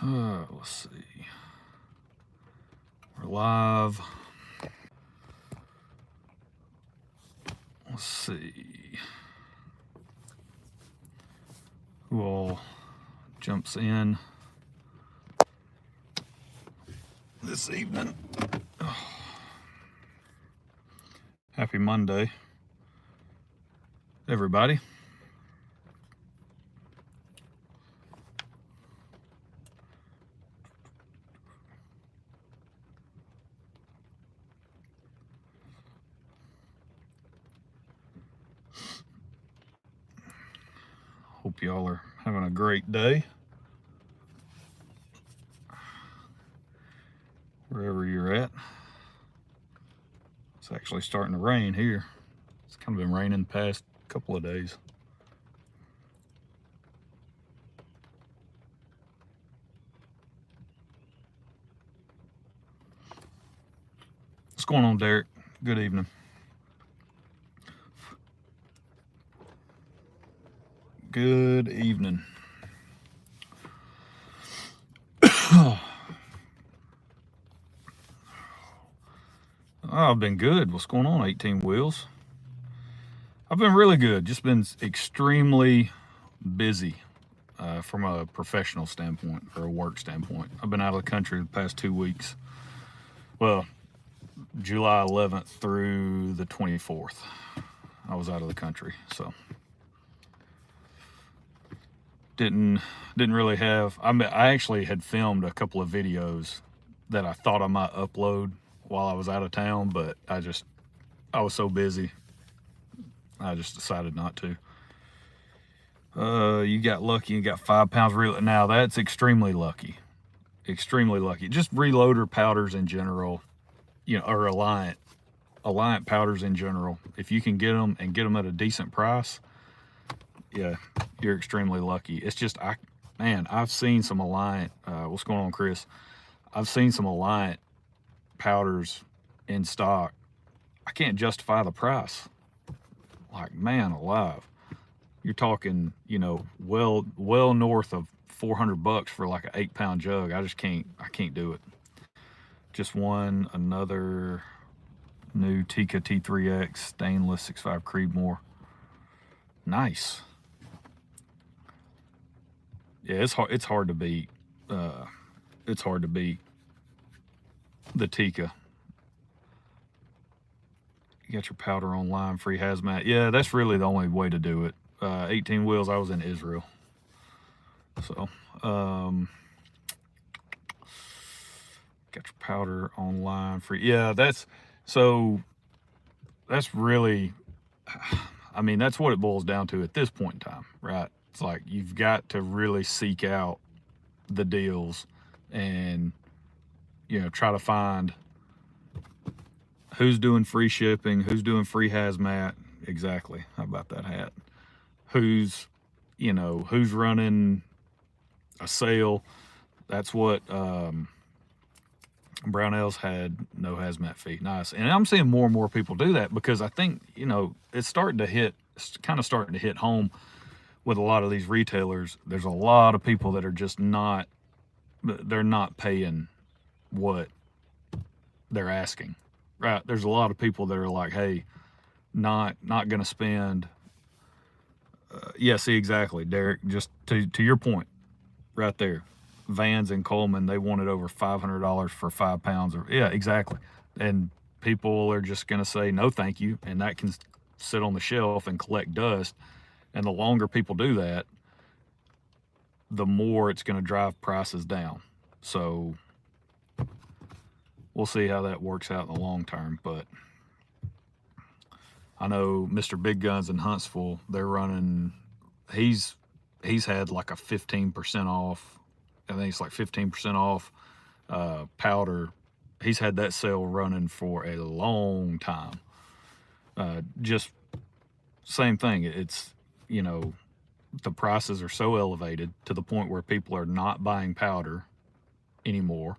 Let's see. We're live. Let's see who all jumps in this evening. Happy Monday, everybody. Hope y'all are having a great day, wherever you're at. It's actually starting to rain here. It's kind of been raining the past couple of days. What's going on, Derek? Good evening. Good evening. I've been good. What's going on, 18 Wheels? I've been really good. Just been extremely busy from a professional standpoint or a work standpoint. I've been out of the country the past 2 weeks. Well, July 11th through the 24th, I was out of the country. So didn't really have. I actually had filmed a couple of videos that I thought I might upload while I was out of town, but I was so busy, I just decided not to. You got lucky. You got 5 pounds real. Now that's extremely lucky. Extremely lucky. Just reloader powders in general, or Alliant powders in general. If you can get them and get them at a decent price, yeah, you're extremely lucky. It's just I've seen some Alliant. What's going on, Chris? I've seen some Alliant powders in stock. I can't justify the price. Like, man alive, you're talking, well north of $400 for like an 8-pound jug. I can't do it. Just won another new Tika T3X stainless 6.5 Creedmoor. Nice. Yeah, it's hard to beat. It's hard to beat the Tika. You got your powder online, free hazmat. Yeah, that's really the only way to do it. 18 Wheels, I was in Israel. So, got your powder online, free. Yeah, that's really, that's what it boils down to at this point in time, right? It's like you've got to really seek out the deals and, try to find who's doing free shipping, who's doing free hazmat. Exactly. How about that hat? Who's running a sale. That's what Brownells had, no hazmat fee. Nice. And I'm seeing more and more people do that because I think, it's kind of starting to hit home with a lot of these retailers. There's a lot of people that are just they're not paying what they're asking, right? There's a lot of people that are like, hey, not going to spend. See, exactly, Derek. Just to your point, right there, Vans and Coleman, they wanted over $500 for 5 pounds. Yeah, exactly. And people are just going to say no, thank you, and that can sit on the shelf and collect dust. And the longer people do that, the more it's going to drive prices down. So we'll see how that works out in the long term. But I know Mr. Big Guns in Huntsville, they're running, he's had like a 15% off. I think it's like 15% off powder. He's had that sale running for a long time. Just same thing. It's, the prices are so elevated to the point where people are not buying powder anymore.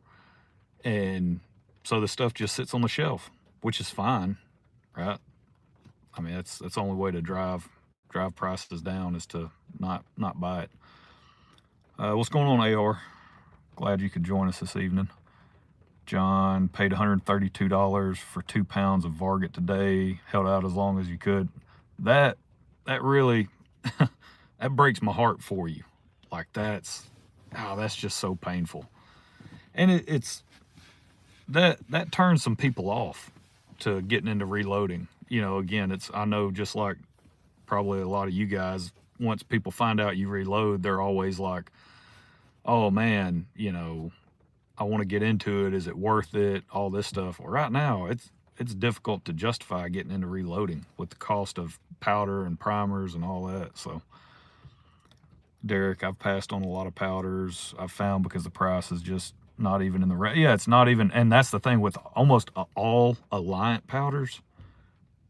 And so the stuff just sits on the shelf, which is fine, right? That's the only way to drive prices down is to not buy it. What's going on, AR? glad you could join us this evening. John paid $132 for 2 pounds of Varget today, held out as long as you could. That really, that breaks my heart for you. Like that's just so painful. And it's that turns some people off to getting into reloading. You know, again, I know just like probably a lot of you guys, once people find out you reload, they're always like, oh man, you know, I want to get into it. Is it worth it? All this stuff. Well, right now, it's difficult to justify getting into reloading with the cost of powder and primers and all that. So, Derek, I've passed on a lot of powders. I've found because the price is just not even in the yeah, it's not even. And that's the thing with almost all Alliant powders,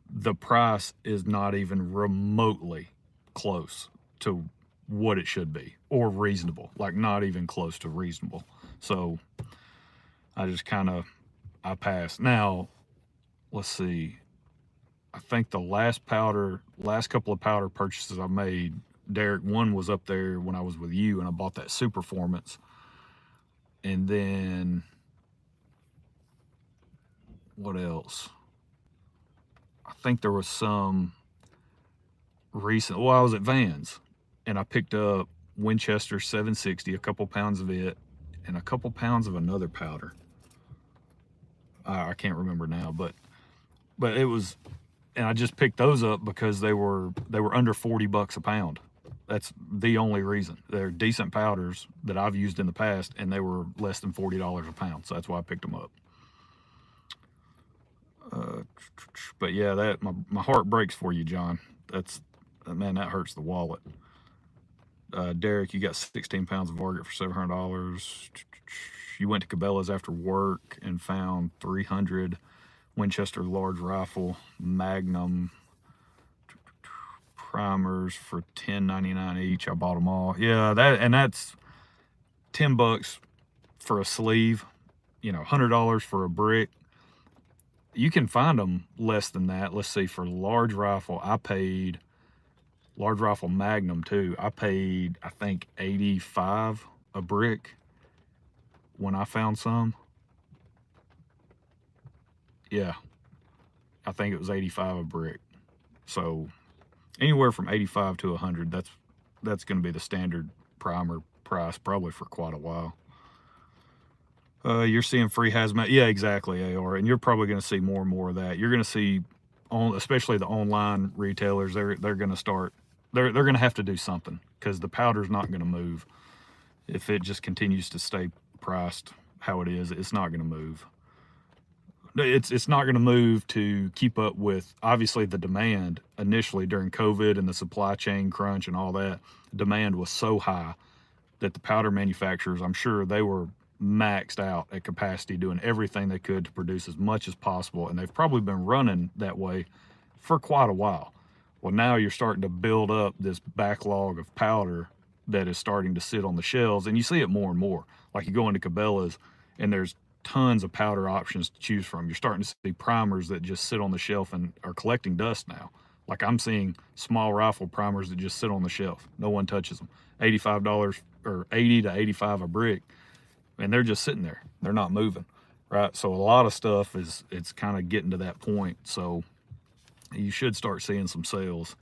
the price is not even remotely close to what it should be or reasonable. Like not even close to reasonable. So I just I passed. Now, let's see. I think the last couple of powder purchases I made, Derek, one was up there when I was with you and I bought that Superformance. And then what else? I think there was some recent, well, I was at Vans and I picked up Winchester 760, a couple pounds of it, and a couple pounds of another powder. I can't remember now, but it was, and I just picked those up because they were under $40 a pound. That's the only reason. They're decent powders that I've used in the past, and they were less than $40 a pound, so that's why I picked them up. But yeah, that my heart breaks for you, John. Man, that hurts the wallet. Derek, you got 16 pounds of Varget for $700. You went to Cabela's after work and found 300 Winchester large rifle Magnum primers for $10.99 each. I bought them all. Yeah, that's $10 for a sleeve. You know, $100 for a brick. You can find them less than that. Let's see, for large rifle, large rifle Magnum too. I paid, I think, $85 a brick when I found some. Yeah, I think it was $85 a brick. So anywhere from $85 to $100. That's going to be the standard primer price probably for quite a while. You're seeing free hazmat. Yeah, exactly, AR. And you're probably going to see more and more of that. You're going to see, especially the online retailers, they're going to start, they're going to have to do something because the powder's not going to move. If it just continues to stay priced how it is, it's not going to move. It's not going to move to keep up with, obviously, the demand initially during COVID and the supply chain crunch and all that. Demand was so high that the powder manufacturers, I'm sure they were maxed out at capacity, doing everything they could to produce as much as possible. And they've probably been running that way for quite a while. Well, now you're starting to build up this backlog of powder that is starting to sit on the shelves. And you see it more and more. Like you go into Cabela's and there's tons of powder options to choose from. You're starting to see primers that just sit on the shelf and are collecting dust now. Like I'm seeing small rifle primers that just sit on the shelf. No one touches them. $85 or $80 to $85 a brick. And they're just sitting there. They're not moving, right? So a lot of stuff it's kind of getting to that point. So you should start seeing some sales,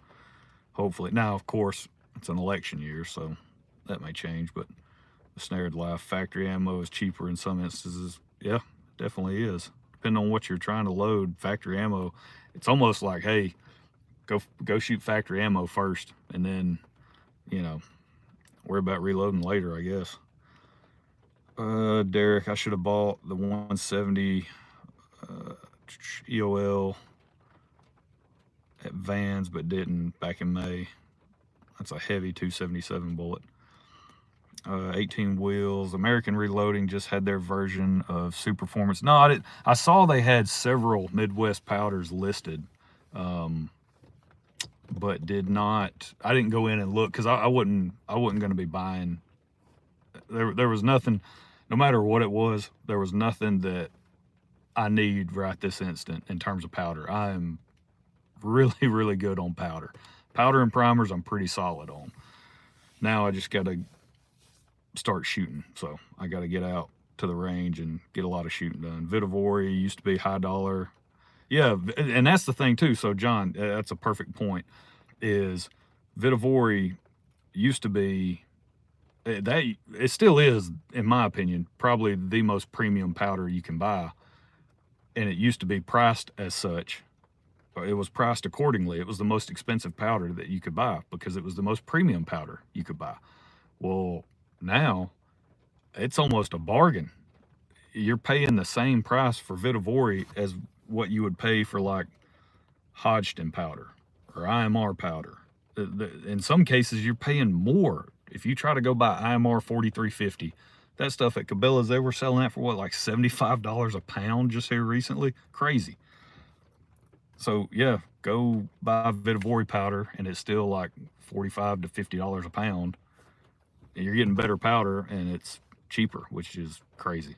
hopefully. Now, of course, it's an election year, so that may change. But the snared life factory ammo is cheaper in some instances. Yeah, definitely is. Depending on what you're trying to load, factory ammo, it's almost like, hey, go shoot factory ammo first, and then, you know, worry about reloading later, I guess. Derek, I should have bought the 170 EOL at Vans, but didn't back in May. That's a heavy 277 bullet. 18 wheels. American Reloading just had their version of Superformance. No, I saw they had several Midwest powders listed, but did not. I didn't go in and look because I wasn't going to be buying. There was nothing. No matter what it was, there was nothing that I need right this instant in terms of powder. I am really, really good on powder. Powder and primers, I'm pretty solid on. Now I just got to start shooting. So I got to get out to the range and get a lot of shooting done. Vitavori used to be high dollar. Yeah, and that's the thing too. So John, that's a perfect point. Is Vitavori used to be that it still is, in my opinion, probably the most premium powder you can buy, and it used to be priced as such. It was priced accordingly. It was the most expensive powder that you could buy because it was the most premium powder you could buy. Well, now it's almost a bargain. You're paying the same price for Vitavori as what you would pay for like Hodgson powder or IMR powder. In some cases, you're paying more. If you try to go buy IMR 4350, that stuff at Cabela's, they were selling that for what, like $75 a pound just here recently? Crazy. So yeah, go buy Vitavori powder and it's still like $45 to $50 a pound. And you're getting better powder and it's cheaper, which is crazy.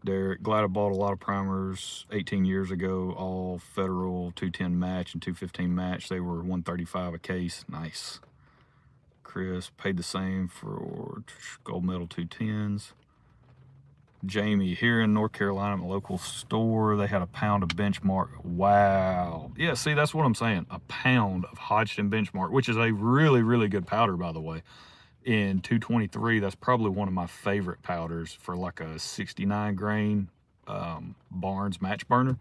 Derek, glad I bought a lot of primers 18 years ago, all Federal 210 match and 215 match. They were $135 a case. Nice. Chris, paid the same for gold medal 210s. Jamie, here in North Carolina, at my local store, they had a pound of Benchmark. Wow. Yeah, see, that's what I'm saying. A pound of Hodgson Benchmark, which is a really, really good powder, by the way. In 223, that's probably one of my favorite powders for like a 69 grain Barnes match burner.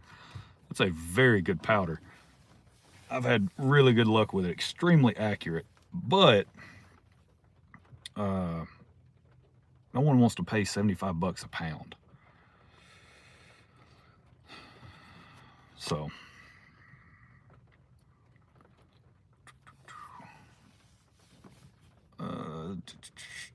It's a very good powder. I've had really good luck with it. Extremely accurate, but no one wants to pay 75 bucks a pound. So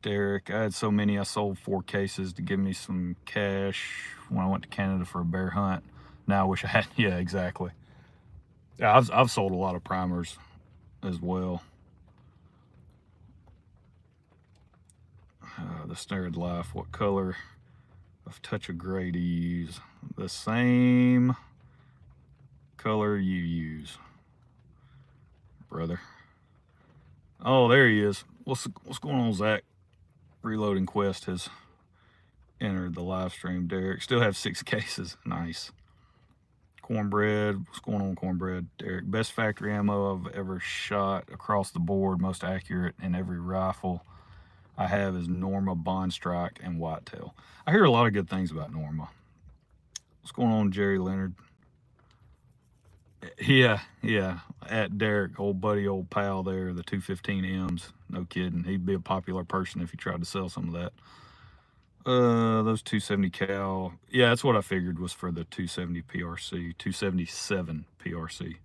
Derek, I had so many I sold 4 cases to give me some cash when I went to Canada for a bear hunt. Now I wish I had. Yeah, exactly. Yeah, I've sold a lot of primers as well. The Snared Life, what color of Touch of Gray to use? The same color you use, brother. Oh, there he is. What's going on, Zach? Reloading Quest has entered the live stream. Derek, still have 6 cases. Nice. Cornbread, what's going on, Cornbread? Derek, best factory ammo I've ever shot across the board, most accurate in every rifle I have is Norma, Bond Strike, and Whitetail. I hear a lot of good things about Norma. What's going on, Jerry Leonard? Yeah, at Derek, old buddy, old pal there, the 215Ms. No kidding. He'd be a popular person if he tried to sell some of that. Those 270 cal. Yeah, that's what I figured was for the 270 PRC, 277 PRC.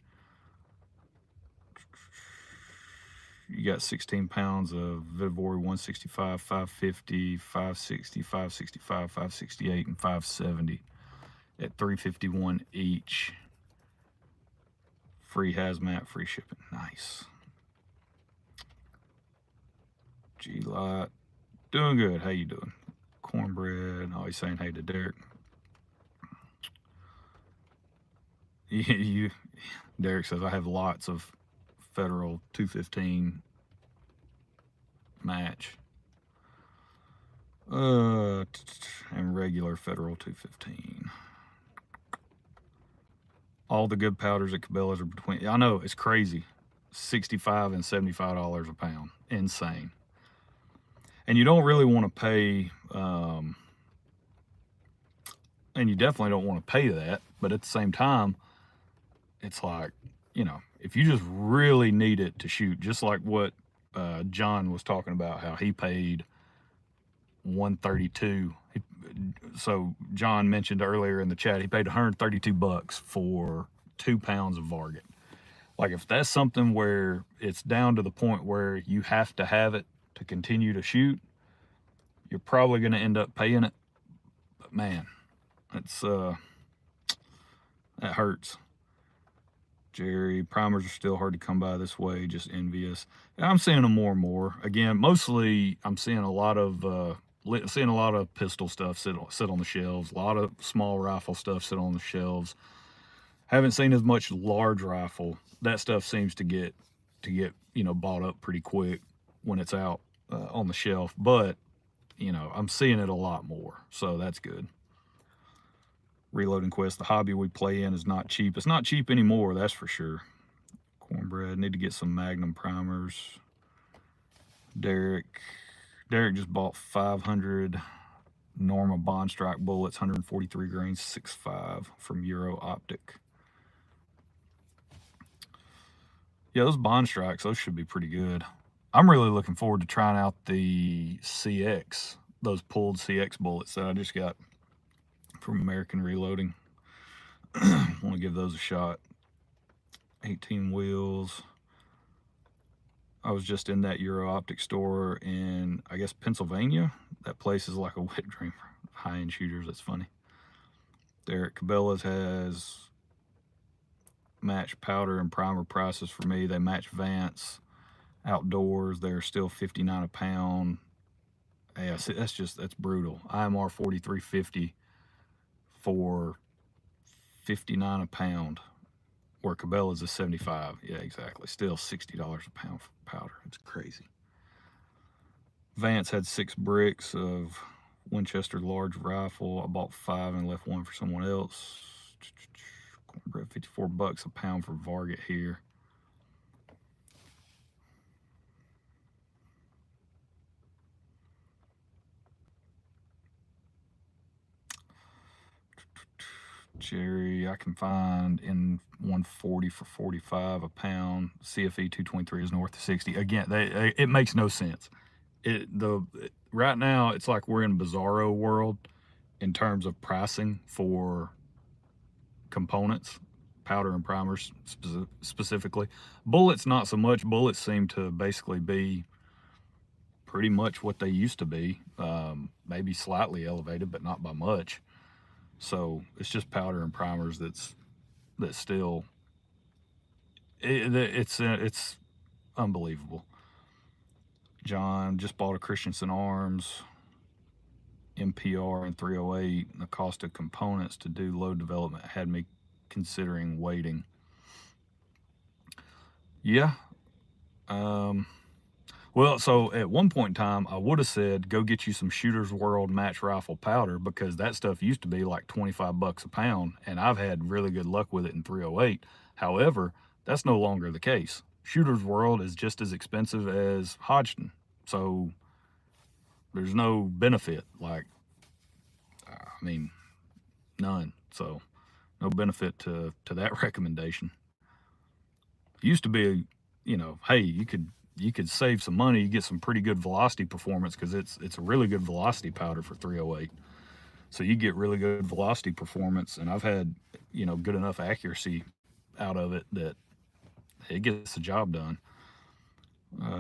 You got 16 pounds of Vitavori 165, 550, 560, 565, 568, and 570 at $351 each. Free hazmat, free shipping. Nice. G-Lot. Doing good. How you doing? Cornbread. Always saying hey to Derek. Derek says, I have lots of Federal 215 match. And regular Federal 215. All the good powders at Cabela's are between, I know, it's crazy, $65 and $75 a pound. Insane. And you don't really want to pay, and you definitely don't want to pay that, but at the same time, it's like, you know, if you just really need it to shoot, just like what John was talking about, how he paid $132. So John mentioned earlier in the chat, he paid $132 for 2 pounds of Varget. Like if that's something where it's down to the point where you have to have it to continue to shoot, you're probably going to end up paying it. But man, it's that hurts. Jerry, primers are still hard to come by this way, just envious. And I'm seeing them more and more. Again, mostly I'm seeing a lot of pistol stuff sit on the shelves, a lot of small rifle stuff sit on the shelves. Haven't seen as much large rifle. That stuff seems to get bought up pretty quick when it's out. on the shelf, but you know, I'm seeing it a lot more, so that's good. Reloading Quest, the hobby we play in, is not cheap. It's not cheap anymore, that's for sure. Cornbread, need to get some Magnum primers. Derek just bought 500 Norma Bond Strike bullets, 143 grains, 6.5 from Euro Optic. Yeah, those Bond Strikes, those should be pretty good. I'm really looking forward to trying out the CX, those pulled CX bullets that I just got from American Reloading. Want to give those a shot. 18 wheels. I was just in that Euro Optic store in, I guess, Pennsylvania. That place is like a wet dream for high-end shooters. That's funny. Derek Cabela's has match powder and primer prices for me. They match Vance. Outdoors, they're still $59 a pound. Yeah, see, that's brutal. IMR 4350 for $59 a pound, where Cabela's is $75. Yeah, exactly. Still $60 a pound for powder. It's crazy. Vance had 6 bricks of Winchester large rifle. I bought 5 and left 1 for someone else. Cornbread, $54 a pound for Varget here. Jerry, I can find in 140 for 45 a pound. CFE 223 is north of 60. Again, it makes no sense. Right now it's like we're in bizarro world in terms of pricing for components, powder and primers specifically. Bullets, not so much. Bullets seem to basically be pretty much what they used to be, maybe slightly elevated, but not by much. So it's just powder and primers that's still it's unbelievable. John just bought a Christensen Arms MPR in 308, and the cost of components to do load development had me considering waiting. Yeah. Well, so at one point in time, I would have said, go get you some Shooter's World match rifle powder, because that stuff used to be like $25 a pound, and I've had really good luck with it in 308. However, that's no longer the case. Shooter's World is just as expensive as Hodgdon, so there's no benefit. Like, I mean, none. So no benefit to that recommendation. Used to be, you know, hey, you could save some money, you get some pretty good velocity performance, because it's a really good velocity powder for 308. So you get really good velocity performance, and I've had, you know, good enough accuracy out of it that it gets the job done.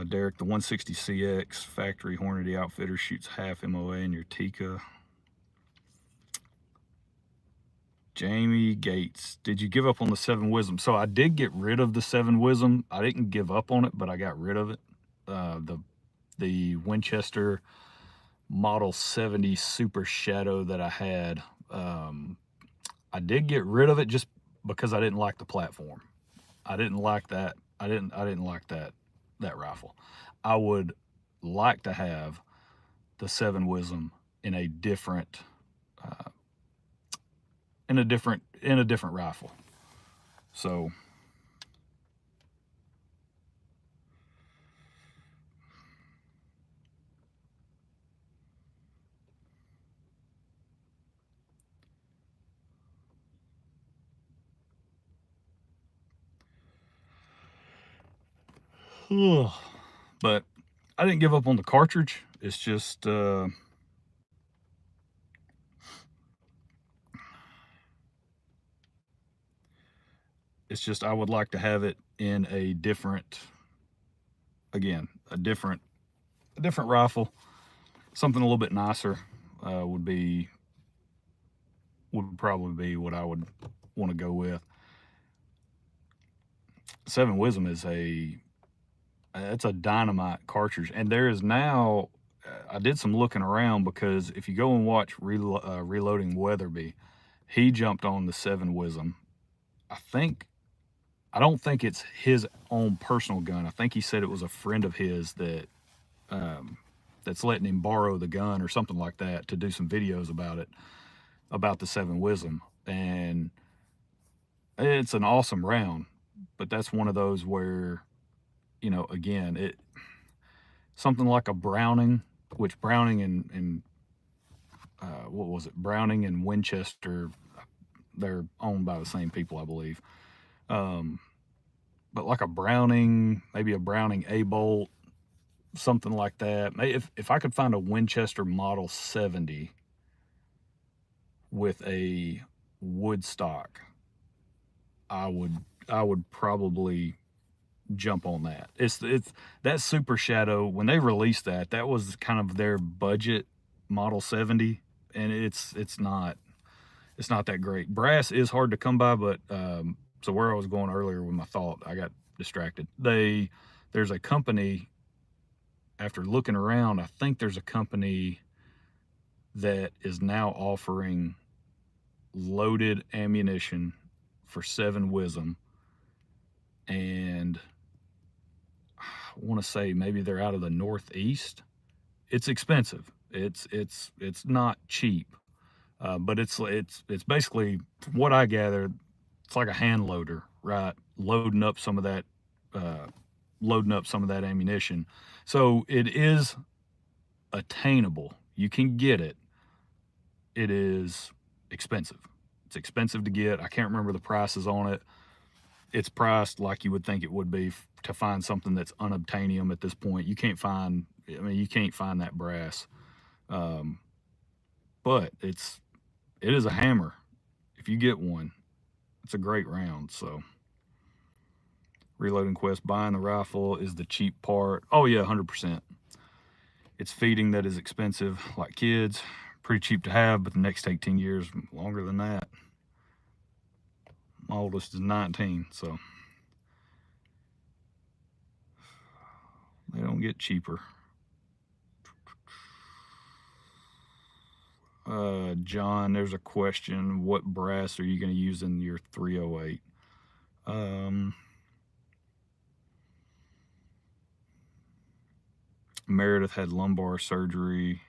Derek, the 160 CX factory Hornady outfitter shoots half MOA in your Tika. Jamie Gates, did you give up on the 7 Wisdom? So I did get rid of the 7 Wisdom. I didn't give up on it, but I got rid of it. The Winchester Model 70 Super Shadow that I had, I did get rid of it just because I didn't like the platform. I didn't like that. I didn't like that rifle. I would like to have the 7 Wisdom in a different rifle. So but I didn't give up on the cartridge. It's just I would like to have it in a different, again, a different rifle. Something a little bit nicer would probably be what I would want to go with. 7 Wisdom is it's a dynamite cartridge, and there is now, I did some looking around, because if you go and watch Reloading Weatherby, he jumped on the 7 Wisdom. I don't think it's his own personal gun. I think he said it was a friend of his that that's letting him borrow the gun or something like that to do some videos about it, about the 7 Wisdom. And it's an awesome round, but that's one of those where, again, it something like a Browning, which Browning and what was it? Browning and Winchester, they're owned by the same people, I believe. Um, but like a Browning, maybe a Browning A bolt, something like that. If I could find a Winchester Model 70 with a wood stock, I would probably jump on that. It's that Super Shadow, when they released that was kind of their budget Model 70, and it's not that great. Brass is hard to come by, but so where I was going earlier with my thought, I got distracted. There's a company, after looking around, I think there's a company that is now offering loaded ammunition for 7 Wisdom, and I want to say maybe they're out of the Northeast. It's expensive. It's not cheap, but it's basically, from what I gathered, it's like a hand loader, right? Uh, loading up some of that ammunition. So it is attainable. You can get it. It is expensive. It's expensive to get. I can't remember the prices on it. It's priced like you would think it would be to find something that's unobtainium at this point. You can't find. I mean, you can't find that brass. Um, but it is a hammer. If you get one, it's a great round. So, reloading quest, buying the rifle is the cheap part. Oh yeah, 100%. It's feeding that is expensive. Like kids, pretty cheap to have, but the next 18 years, longer than that. My oldest is 19, so they don't get cheaper. John, there's a question. What brass are you going to use in your 308? Meredith had lumbar surgery,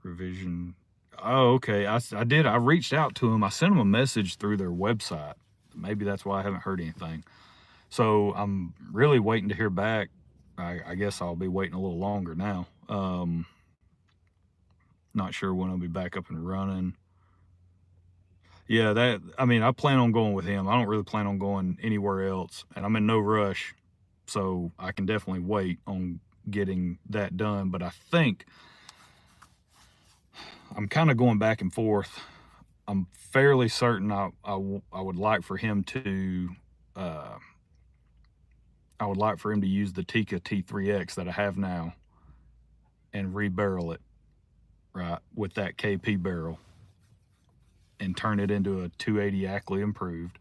revision. Oh, okay. I did. I reached out to him. I sent him a message through their website. Maybe that's why I haven't heard anything. So I'm really waiting to hear back. I guess I'll be waiting a little longer now. Not sure when I'll be back up and running. Yeah, I plan on going with him. I don't really plan on going anywhere else, and I'm in no rush, so I can definitely wait on getting that done. But I think I'm kind of going back and forth. I'm fairly certain I would like for him to use the Tika T3X that I have now and rebarrel it, right, with that KP barrel and turn it into a 280 Ackley improved,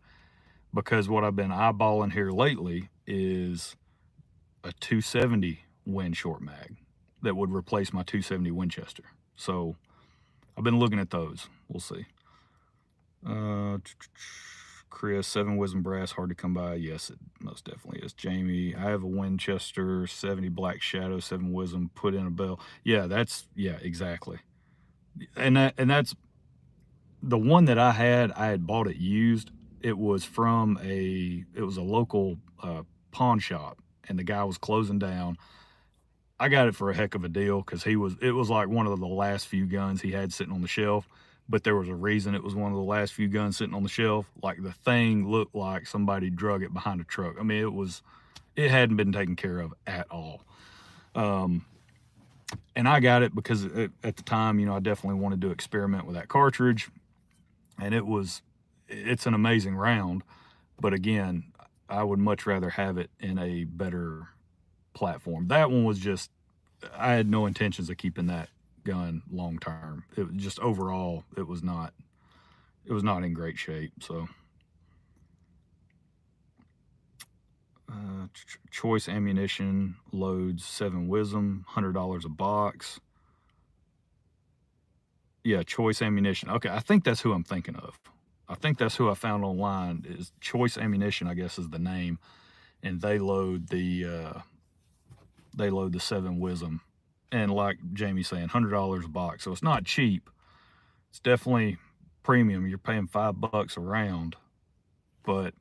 because what I've been eyeballing here lately is a 270 Win short mag that would replace my 270 Winchester. So I've been looking at those. We'll see. Chris, 7 Wisdom brass hard to come by. Yes, it most definitely is. Jamie, I have a Winchester 70 Black Shadow 7 Wisdom put in a bell. Yeah, exactly. And that's the one that I had bought it used. It was a local pawn shop, and the guy was closing down. I got it for a heck of a deal because it was like one of the last few guns he had sitting on the shelf, but there was a reason it was one of the last few guns sitting on the shelf. Like, the thing looked like somebody drug it behind a truck. I mean, it hadn't been taken care of at all. And I got it because at the time, I definitely wanted to experiment with that cartridge, and it's an amazing round, but again, I would much rather have it in a better platform. That one was just, I had no intentions of keeping that gun long term. It was just, overall, it was not in great shape. So choice ammunition loads 7 Wisdom, $100 a box. Yeah, choice ammunition. Okay, I think that's who I'm thinking of. I think that's who I found online. Is Choice Ammunition, I guess, is the name, and they load the they load the 7 Wisdom. And like Jamie's saying, $100 a box. So it's not cheap. It's definitely premium. You're paying $5 a round. But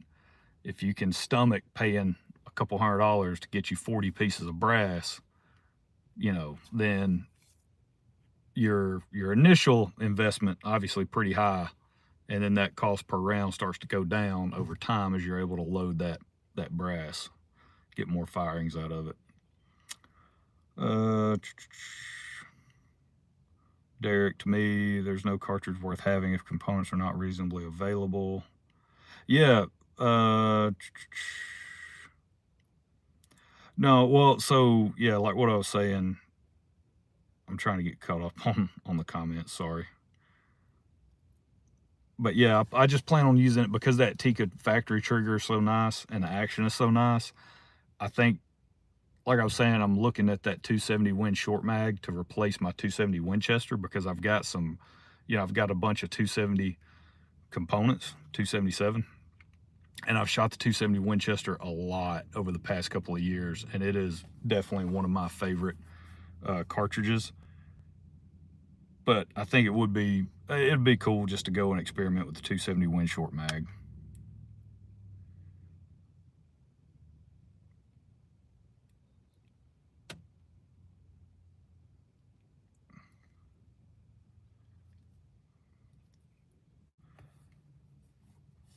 if you can stomach paying a couple $100 to get you 40 pieces of brass, then your initial investment obviously pretty high, and then that cost per round starts to go down over time as you're able to load that brass, get more firings out of it. Derek, to me, there's no cartridge worth having if components are not reasonably available. Yeah. No, well, so yeah, like what I was saying, I'm trying to get caught up on the comments. Sorry. But yeah, I just plan on using it because that Tika factory trigger is so nice and the action is so nice. I think, like I was saying, I'm looking at that 270 Win short mag to replace my 270 Winchester because I've got I've got a bunch of 270 components, 277, and I've shot the 270 Winchester a lot over the past couple of years, and it is definitely one of my favorite cartridges. But I think it'd be cool just to go and experiment with the 270 Win short mag.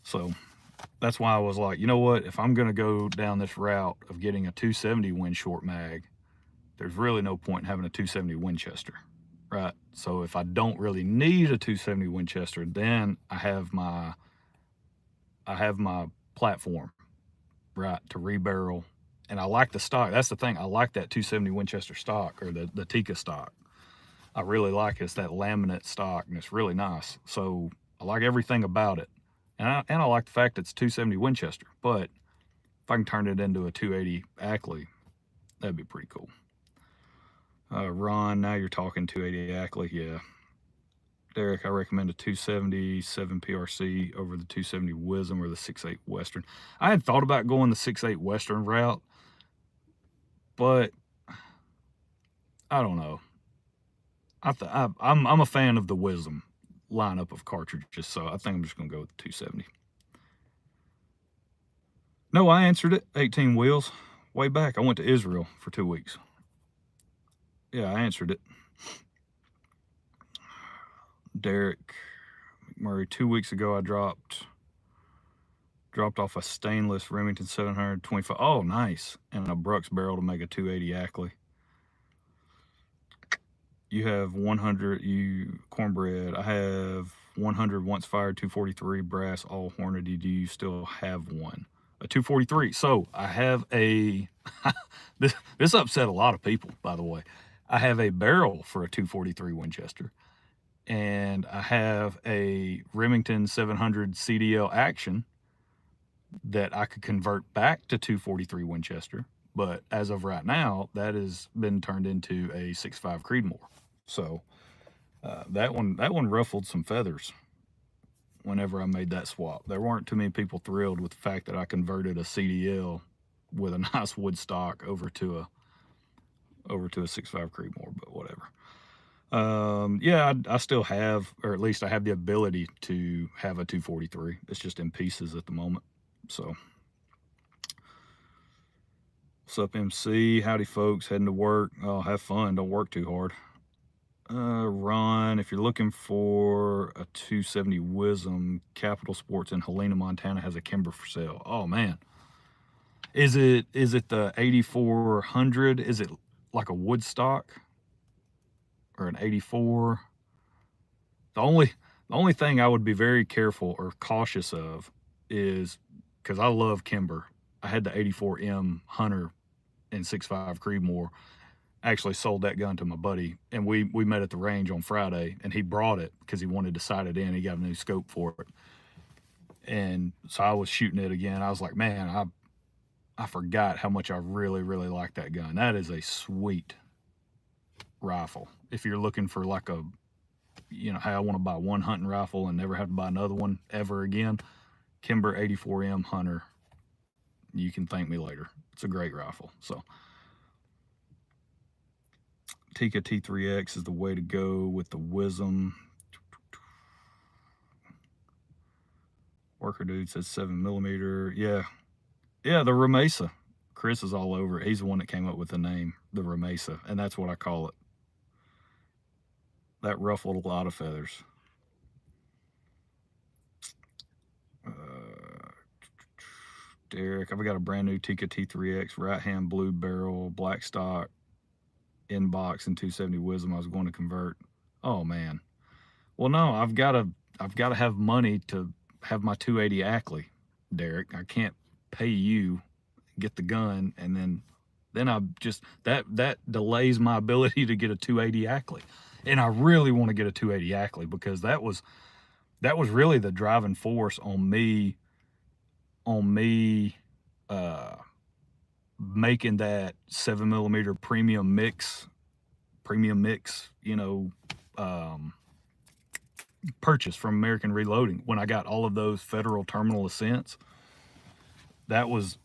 So that's why I was like, you know what? If I'm going to go down this route of getting a 270 Win short mag, there's really no point in having a 270 Winchester, right? So if I don't really need a 270 Winchester, then I have my platform, right, to rebarrel. And I like the stock. That's the thing. I like that 270 Winchester stock, or the Tika stock. I really like it. It's that laminate stock, and it's really nice. So I like everything about it. And I like the fact it's 270 Winchester. But if I can turn it into a 280 Ackley, that'd be pretty cool. Ron, now you're talking 280 Ackley. Yeah. Derek, I recommend a 277 PRC over the 270 Wisdom or the 6.8 Western. I had thought about going the 6.8 Western route, but I don't know. I'm a fan of the Wisdom lineup of cartridges, so I think I'm just going to go with the 270. No, I answered it. 18 wheels. Way back. I went to Israel for 2 weeks. Yeah, I answered it. Derek McMurray, 2 weeks ago I dropped off a stainless Remington 725. Oh, nice. And a Brooks barrel to make a 280 Ackley. You have 100, cornbread. I have 100 once fired 243 brass all Hornady. Do you still have one? A 243. So I have a, this upset a lot of people, by the way. I have a barrel for a 243 Winchester, and I have a Remington 700 CDL action that I could convert back to 243 Winchester. But as of right now, that has been turned into a 6.5 Creedmoor. So that one ruffled some feathers whenever I made that swap. There weren't too many people thrilled with the fact that I converted a CDL with a nice wood stock over to a 6.5 Creedmoor, but whatever. Yeah, I still have, or at least I have the ability to have a 243. It's just in pieces at the moment. So, what's up, MC? Howdy, folks. Heading to work. Oh, have fun. Don't work too hard. Ron, if you're looking for a 270 Wisdom, Capital Sports in Helena, Montana has a Kimber for sale. Oh man, is it the 8400? Is it like a Woodstock or an 84? The only thing I would be very careful or cautious of is, because I love Kimber. I had the 84M Hunter in 6.5 Creedmoor. Actually sold that gun to my buddy, and we met at the range on Friday, and he brought it because he wanted to sight it in. He got a new scope for it, and so I was shooting it again. I was like, man, I forgot how much I really like that gun. That is a sweet rifle. If you're looking for like a, hey, I want to buy one hunting rifle and never have to buy another one ever again, Kimber 84M Hunter, you can thank me later. It's a great rifle. So Tikka T3X is the way to go with the Wisdom. Worker dude says 7mm. Yeah, the Ramesa. Chris is all over it. He's the one that came up with the name, the Ramesa, and that's what I call it. That ruffled a lot of feathers. Derek, I've got a brand new Tikka T3X, right hand blue barrel, black stock, inbox, and 270 Wisdom. I was going to convert. Oh man. Well, no, I've got to have money to have my 280 Ackley, Derek. I can't pay you, get the gun, and then I just that delays my ability to get a 280 Ackley. And I really want to get a 280 Ackley because that was really the driving force on me making that 7mm premium mix, purchase from American Reloading. When I got all of those federal terminal ascents, that's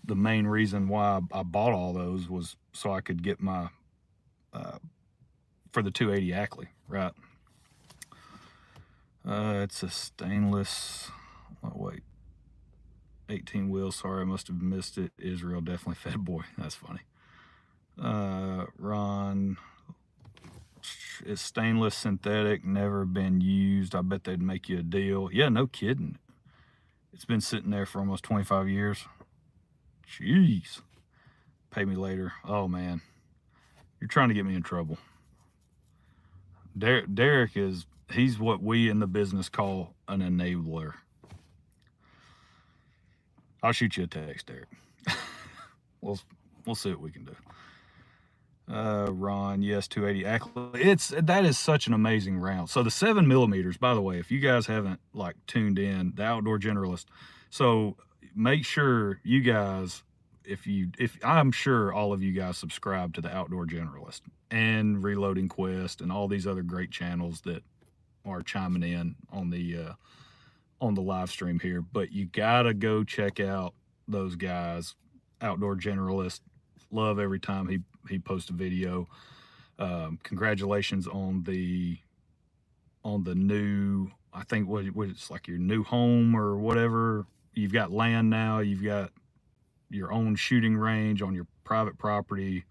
the main reason why I bought all those, was so I could get my for the 280 Ackley, right? It's a stainless. Oh wait, 18 wheels. Sorry, I must have missed it. Israel, definitely fat boy. That's funny. Ron, it's stainless, synthetic, never been used. I bet they'd make you a deal. Yeah, no kidding. It's been sitting there for almost 25 years. Jeez. Pay me later. Oh man, you're trying to get me in trouble. Derek he's what we in the business call an enabler. I'll shoot you a text, Derek. We'll see what we can do. Ron, yes, 280 Ackley. That is such an amazing round. So the 7mm, by the way, if you guys haven't tuned in, the Outdoor Generalist. So make sure you guys, if I'm sure all of you guys subscribe to the Outdoor Generalist and Reloading Quest and all these other great channels that are chiming in on the live stream here, but you gotta go check out those guys. Outdoor Generalist, love every time he posts a video. Congratulations on the new, I think what it's like your new home or whatever. You've got land now, you've got your own shooting range on your private property.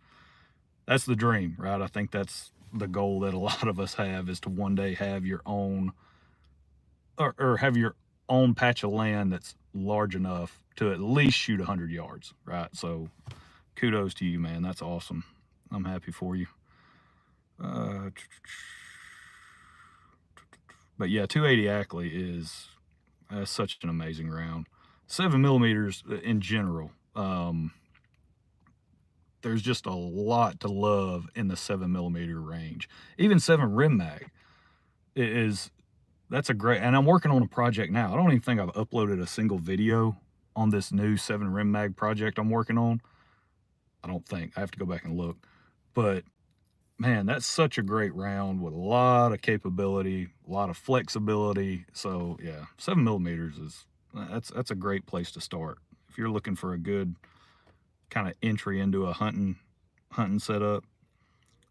That's the dream, right? I think that's the goal that a lot of us have, is to one day have your own, or have your own patch of land that's large enough to at least shoot 100 yards, right? So kudos to you, man. That's awesome. I'm happy for you. But yeah, 280 Ackley is such an amazing round. 7mm in general, there's just a lot to love in the 7mm range. Even 7 Rim Mag that's a great, and I'm working on a project now. I don't even think I've uploaded a single video on this new 7 Rim Mag project I'm working on. I don't think. I have to go back and look. But man, that's such a great round with a lot of capability, a lot of flexibility. So yeah, 7mm that's a great place to start. If you're looking for a good kind of entry into a hunting setup,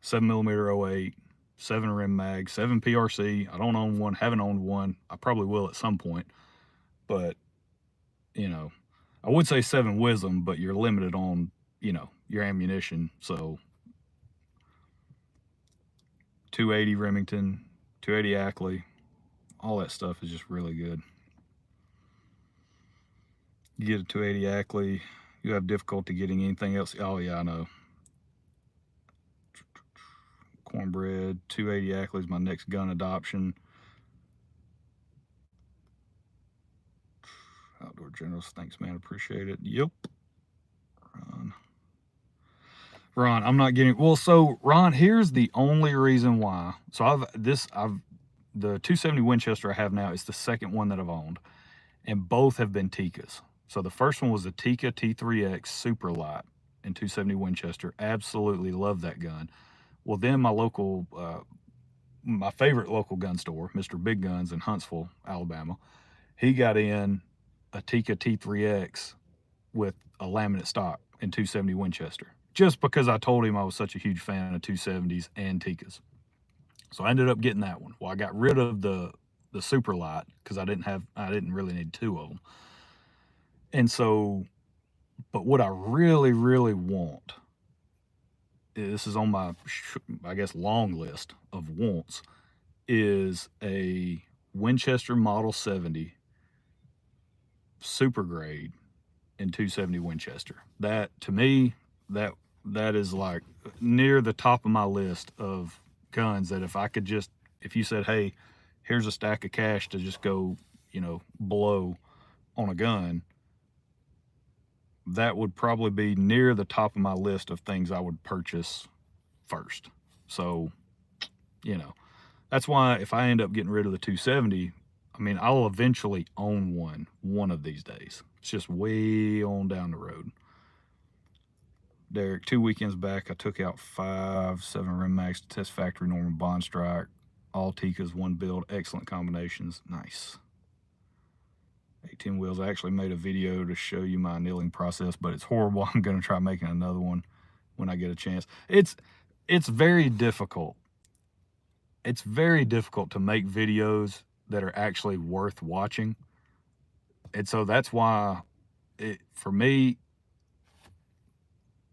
7mm 08, 7 Rim Mag, 7 PRC. I don't own one, haven't owned one. I probably will at some point. But, I would say 7 Wisdom, but you're limited on, your ammunition. So 280 Remington, 280 Ackley, all that stuff is just really good. You get a 280 Ackley, you have difficulty getting anything else. Oh yeah, I know. Cornbread, 280 Ackley is my next gun adoption. Outdoor Generals, thanks man, appreciate it. Yep. Ron, I'm not getting, well, so Ron, here's the only reason why. So the 270 Winchester I have now is the second one that I've owned, and both have been Tikkas. So the first one was the Tikka T3X Super Light in 270 Winchester. Absolutely love that gun. Well, then my favorite local gun store, Mr. Big Guns in Huntsville, Alabama, he got in a Tikka T3X with a laminate stock in 270 Winchester. just because I told him I was such a huge fan of 270s and Tikas. So I ended up getting that one. Well, I got rid of the super light because I didn't really need two of them. And so, but what I really, really want, this is on my, I guess, long list of wants, is a Winchester Model 70 super grade in 270 Winchester. That to me, that that is like near the top of my list of guns that if you said, hey, here's a stack of cash to just go, blow on a gun, that would probably be near the top of my list of things I would purchase first. So, you know, that's why if I end up getting rid of the 270, I mean, I'll eventually own one of these days. It's just way on down the road. Derek, 2 weekends back, I took out 5.7 Rim Max to test factory normal bond strike. All Tikas, one build, excellent combinations. Nice. 18 wheels. I actually made a video to show you my annealing process, but it's horrible. I'm going to try making another one when I get a chance. It's very difficult. It's very difficult to make videos that are actually worth watching. And so that's why for me,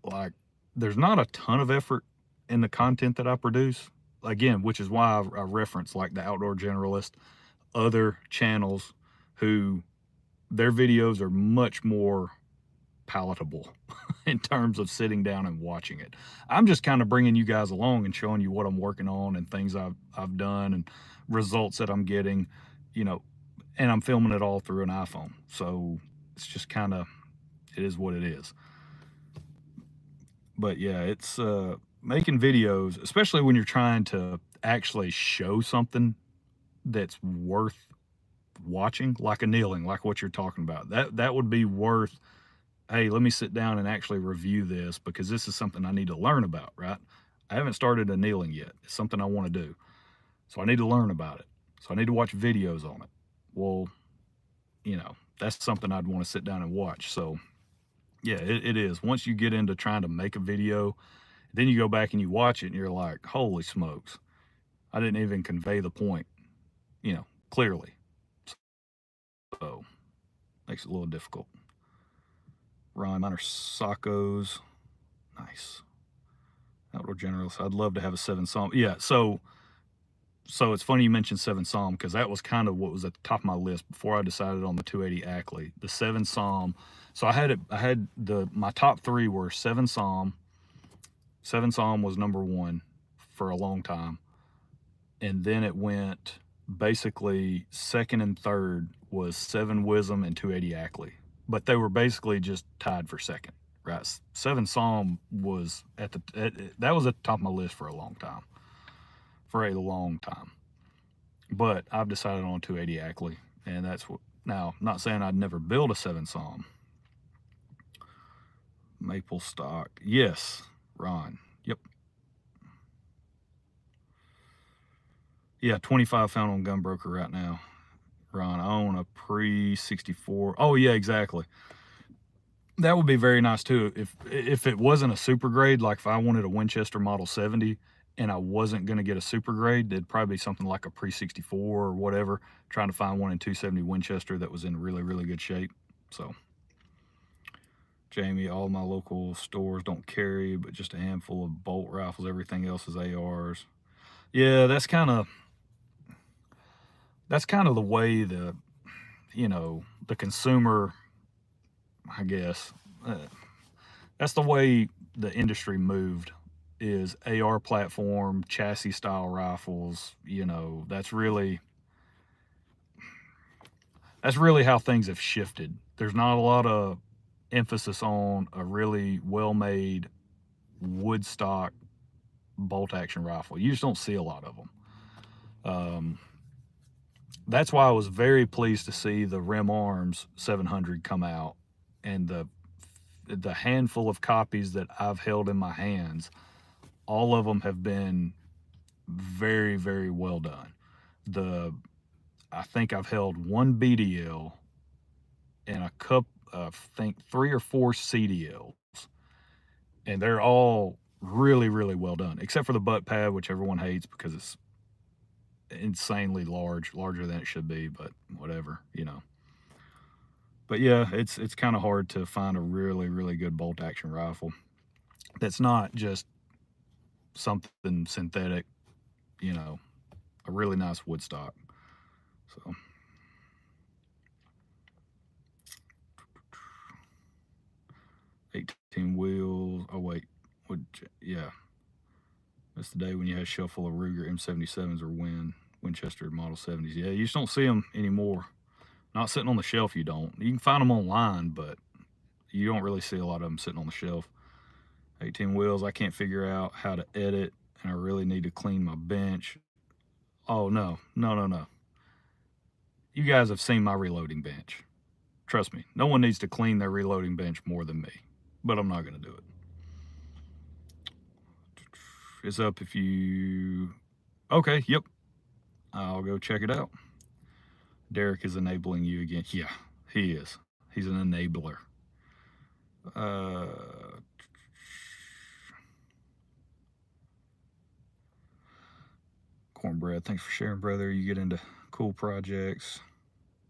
like, there's not a ton of effort in the content that I produce. Again, which is why I reference like the Outdoor Generalist, other channels who their videos are much more palatable in terms of sitting down and watching it. I'm just kind of bringing you guys along and showing you what I'm working on and things I've done and results that I'm getting, and I'm filming it all through an iPhone. So it's just kind of, it is what it is. But yeah, it's making videos, especially when you're trying to actually show something that's worth watching, like annealing, like what you're talking about. That would be worth, hey, let me sit down and actually review this because this is something I need to learn about, right? I haven't started annealing yet. It's something I want to do. So I need to learn about it. So I need to watch videos on it. Well, that's something I'd want to sit down and watch. So yeah, it is. Once you get into trying to make a video, then you go back and you watch it and you're like, holy smokes, I didn't even convey the point, clearly. So makes it a little difficult. Ron, mine are Sockos. Nice. Outdoor Generalist. I'd love to have a 7 Psalm. Yeah, so it's funny you mentioned 7 Psalm because that was kind of what was at the top of my list before I decided on the 280 Ackley. The 7 Psalm. So I had my top 3 were 7 Psalm. 7 Psalm was number 1 for a long time. And then it went basically second and third was 7 Wisdom and 280 Ackley. But they were basically just tied for second, right? 7 Psalm was that was at the top of my list for a long time. But I've decided on 280 Ackley, and that's what. Now, I'm not saying I'd never build a 7 Psalm. Maple stock, yes, Ron. Yep. Yeah, 25 found on Gunbroker right now. Ron, I own a pre-64. Oh yeah, exactly. That would be very nice too. If it wasn't a super grade, like if I wanted a Winchester Model 70 and I wasn't going to get a super grade, it'd probably be something like a pre-64 or whatever, trying to find one in 270 Winchester that was in really, really good shape. So, Jamie, all my local stores don't carry, but just a handful of bolt rifles. Everything else is ARs. Yeah, that's kind of the way the consumer, I guess, that's the way the industry moved, is AR platform, chassis style rifles. That's really how things have shifted. There's not a lot of emphasis on a really well-made wood stock bolt action rifle. You just don't see a lot of them. That's why I was very pleased to see the Rim Arms 700 come out, and the handful of copies that I've held in my hands, all of them have been very, very well done. I think I've held one BDL and I think 3 or 4 CDLs, and they're all really, really well done, except for the butt pad, which everyone hates because it's insanely large, larger than it should be, but whatever, you know. But yeah, it's kind of hard to find a really, really good bolt action rifle that's not just something synthetic, you know, a really nice wood stock. So 18 wheels. Oh wait, yeah, that's the day when you had a shelf full of Ruger M77s or Winchester Model 70s. Yeah, you just don't see them anymore. Not sitting on the shelf, you don't. You can find them online, but you don't really see a lot of them sitting on the shelf. 18 wheels. I can't figure out how to edit, and I really need to clean my bench. Oh no, no, no, no. You guys have seen my reloading bench. Trust me, no one needs to clean their reloading bench more than me, but I'm not going to do it. It's up if you. Okay, yep. I'll go check it out. Derek is enabling you again. Yeah, he is. He's an enabler. Uh, Cornbread, thanks for sharing, brother. You get into cool projects.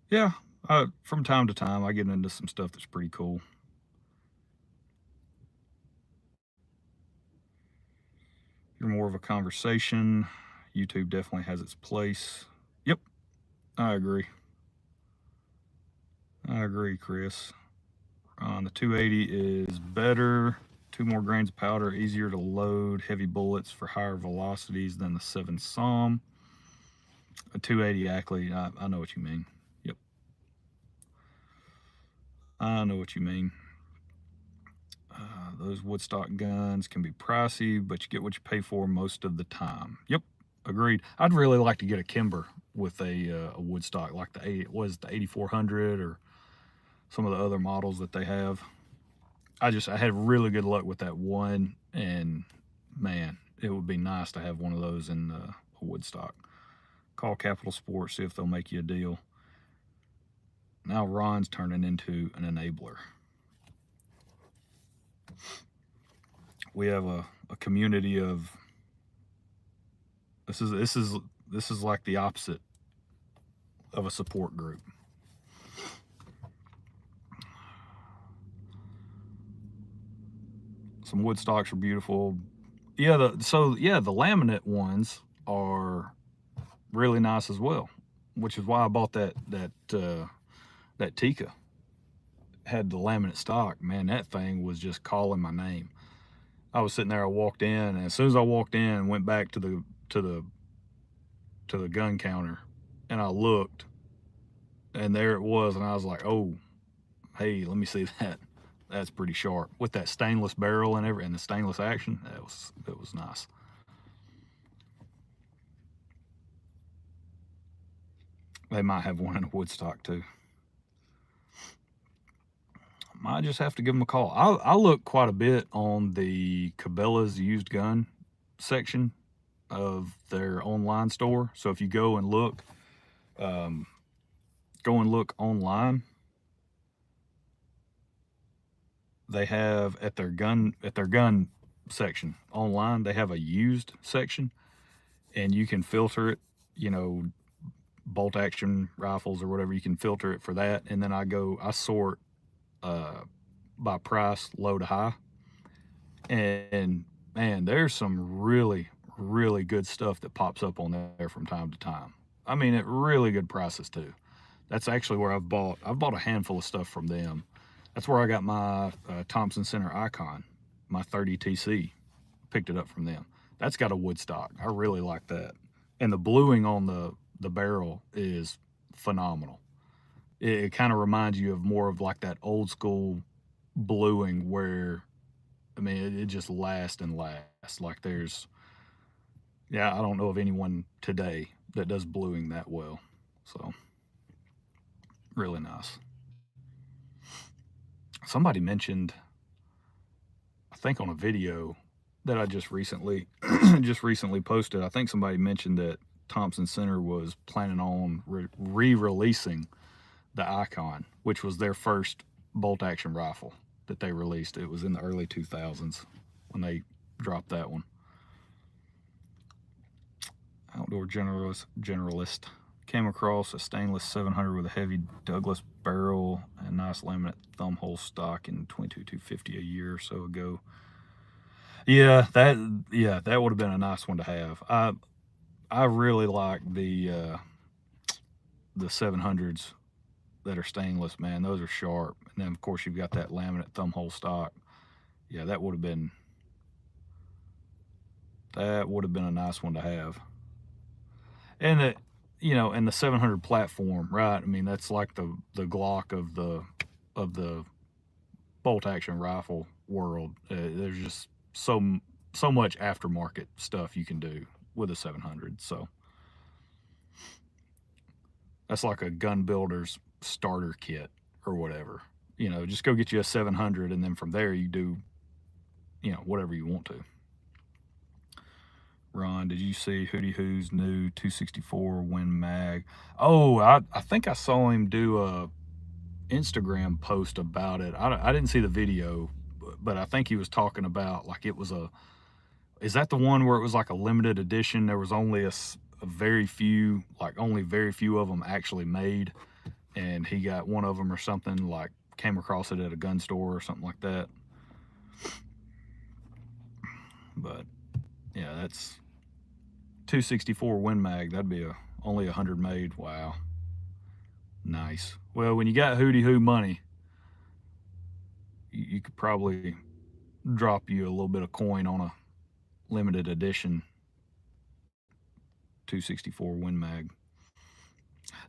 Yeah, from time to time, I get into some stuff that's pretty cool. You're more of a conversation. YouTube definitely has its place. Yep, I agree. I agree, Chris. The 280 is better. 2 more grains of powder, easier to load heavy bullets for higher velocities than the 7 SAUM. A 280 Ackley, I know what you mean. Yep. I know what you mean. Those Woodstock guns can be pricey, but you get what you pay for most of the time. Yep, agreed. I'd really like to get a Kimber with a Woodstock, like the 8400 or some of the other models that they have. I had really good luck with that one, and man, it would be nice to have one of those in a Woodstock. Call Capital Sports, see if they'll make you a deal. Now Ron's turning into an enabler. We have a community of. This is like the opposite of a support group. Some wood stocks are beautiful. Yeah, the laminate ones are really nice as well, which is why I bought that Tika. Had the laminate stock. Man, that thing was just calling my name. I was sitting there. I walked in, and as soon as I walked in and went back to the gun counter, and I looked, and there it was, and I was like, "Oh, hey, let me see that. That's pretty sharp with that stainless barrel and the stainless action. That was nice." They might have one in a Woodstock too. Might just have to give them a call. I look quite a bit on the Cabela's used gun section of their online store. So if you um, go and look online, they have at their gun section online, they have a used section, and you can filter it. You know, bolt action rifles or whatever. You can filter it for that, and then I sort by price, low to high, and man, there's some really really good stuff that pops up on there from time to time. I mean, at really good prices too. That's actually where I've bought a handful of stuff from them. That's where I got my Thompson Center Icon, my 30 TC. Picked it up from them. That's got a wood stock. I really like that, and the bluing on the barrel is phenomenal. It kind of reminds you of more of like that old school bluing where, I mean, it just lasts and lasts. Like yeah, I don't know of anyone today that does bluing that well. So really nice. Somebody mentioned, I think on a video that I just recently posted. I think somebody mentioned that Thompson Center was planning on re-releasing the Icon, which was their first bolt action rifle that they released. It was in the early 2000s. when they dropped that one. Outdoor generalist came across a stainless 700 with a heavy Douglas barrel and nice laminate thumb hole stock in 22,250 a year or so ago. Yeah, that would have been a nice one to have. I really like the 700s that are stainless, man. Those are sharp. And then of course you've got that laminate thumb hole stock. Yeah, that would have been a nice one to have. And and the 700 platform, right? I mean, that's like the Glock of the bolt action rifle world. There's just so much aftermarket stuff you can do with a 700. So that's like a gun builder's starter kit or whatever. Just go get you a 700, and then from there you do, whatever you want to. Ron, did you see Hootie Who's new 264 Win Mag? Oh, I think I saw him do a Instagram post about it. I didn't see the video, but I think he was talking about like it was is that the one where it was like a limited edition? There was only a very few, like only very few of them actually made, and he got one of them or something, like came across it at a gun store or something like that. But yeah, that's 264 Win Mag. That'd be only 100 made. Wow, nice. Well, when you got Hootie Who money, you could probably drop you a little bit of coin on a limited edition 264 Win Mag.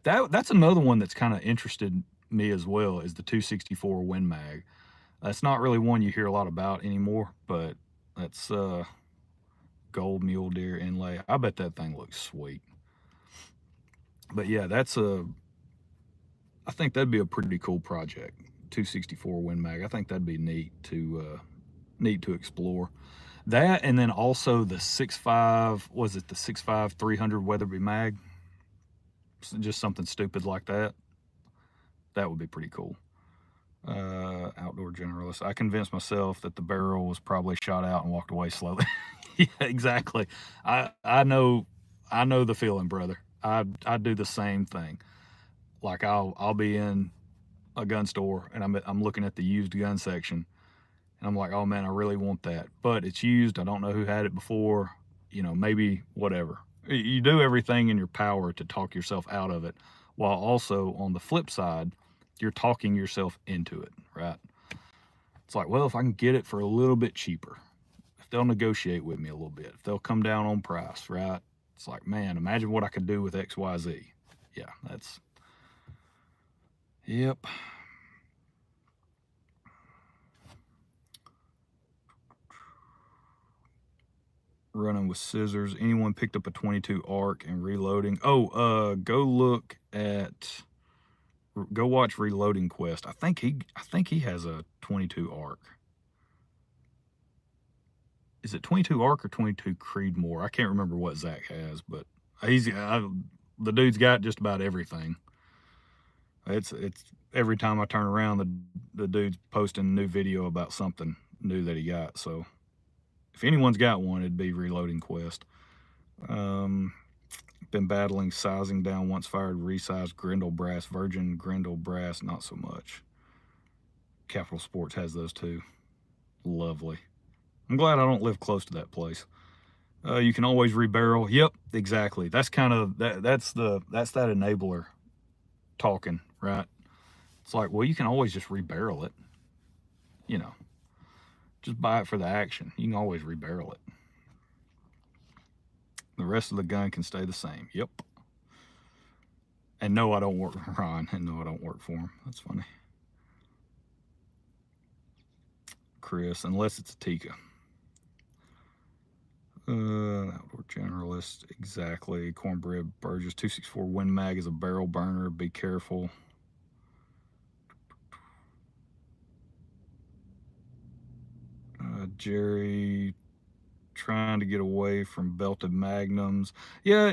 That's another one that's kind of interested me as well, is the 264 Win Mag. That's not really one you hear a lot about anymore, but that's gold mule deer inlay. I bet that thing looks sweet. But yeah, I think that'd be a pretty cool project. 264 Win Mag. I think that'd be neat to explore. That, and then also the 6.5, was it the 6.5 300 Weatherby Mag? Just something stupid like that. That would be pretty cool. Outdoor generalist. I convinced myself that the barrel was probably shot out and walked away slowly. Yeah, exactly. I know the feeling, brother. I do the same thing. Like I'll be in a gun store and I'm looking at the used gun section, and I'm like, oh man, I really want that, but it's used. I don't know who had it before. Maybe whatever. You do everything in your power to talk yourself out of it, while also on the flip side, you're talking yourself into it, right? It's like, well, if I can get it for a little bit cheaper, if they'll negotiate with me a little bit, if they'll come down on price, right? It's like, man, imagine what I could do with XYZ. Yeah, yep. Running with scissors. Anyone picked up a 22 ARC and reloading? Oh, go watch Reloading Quest. I think he has a 22 ARC. Is it 22 ARC or 22 Creedmoor? I can't remember what Zach has, but the dude's got just about everything. It's every time I turn around, the dude's posting a new video about something new that he got. So if anyone's got one, it'd be Reloading Quest. Been battling sizing down once fired resized Grendel brass. Virgin Grendel brass, not so much. Capital Sports has those too. Lovely. I'm glad I don't live close to that place. You can always rebarrel. Yep, exactly. That's kind of that's that enabler talking, right? It's like, well, you can always just rebarrel it. Just buy it for the action. You can always rebarrel it. The rest of the gun can stay the same. Yep. And no, I don't work for Ron. And no, I don't work for him. That's funny. Chris, unless it's a Tika. Outdoor generalist, exactly. Cornbread Burgess, 264 Win Mag is a barrel burner. Be careful. Jerry, trying to get away from belted magnums. Yeah,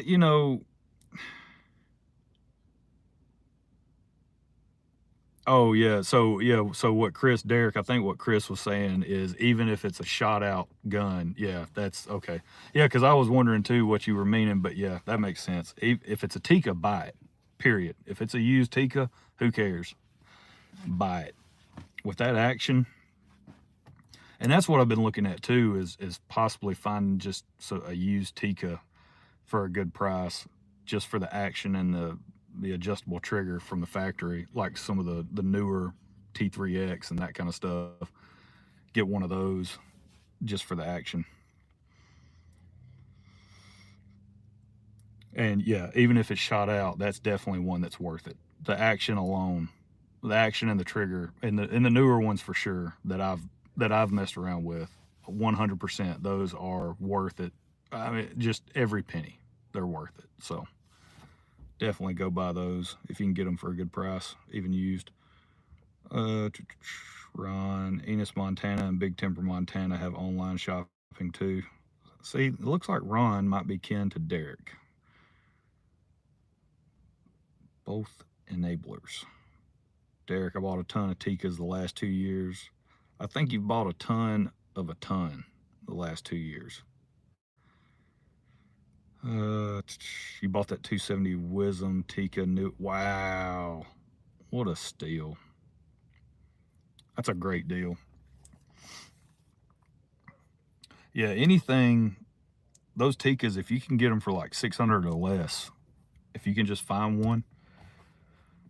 Oh yeah. So yeah. So Derek, I think what Chris was saying is even if it's a shot out gun, yeah, that's okay. Yeah, because I was wondering too what you were meaning, but yeah, that makes sense. If it's a Tika, buy it. Period. If it's a used Tika, who cares? Buy it. With that action, and that's what I've been looking at too, is possibly finding just a used Tika for a good price, just for the action and the adjustable trigger from the factory, like some of the newer T3X and that kind of stuff. Get one of those just for the action. And yeah, even if it's shot out, that's definitely one that's worth it. The action alone, the action and the trigger, and the newer ones for sure that I've messed around with, 100%. Those are worth it. I mean, just every penny, they're worth it. So definitely go buy those if you can get them for a good price, even used. Uh, Ron, Enos, Montana, and Big Timber, Montana have online shopping too. See, it looks like Ron might be kin to Derek. Both enablers. Derek, I bought a ton of Tikas the last 2 years. I think you've bought a ton of a ton the last 2 years. You bought that 270 Wisdom Tika new. Wow, what a steal! That's a great deal. Yeah, anything those Tikas, if you can get them for like 600 or less, if you can just find one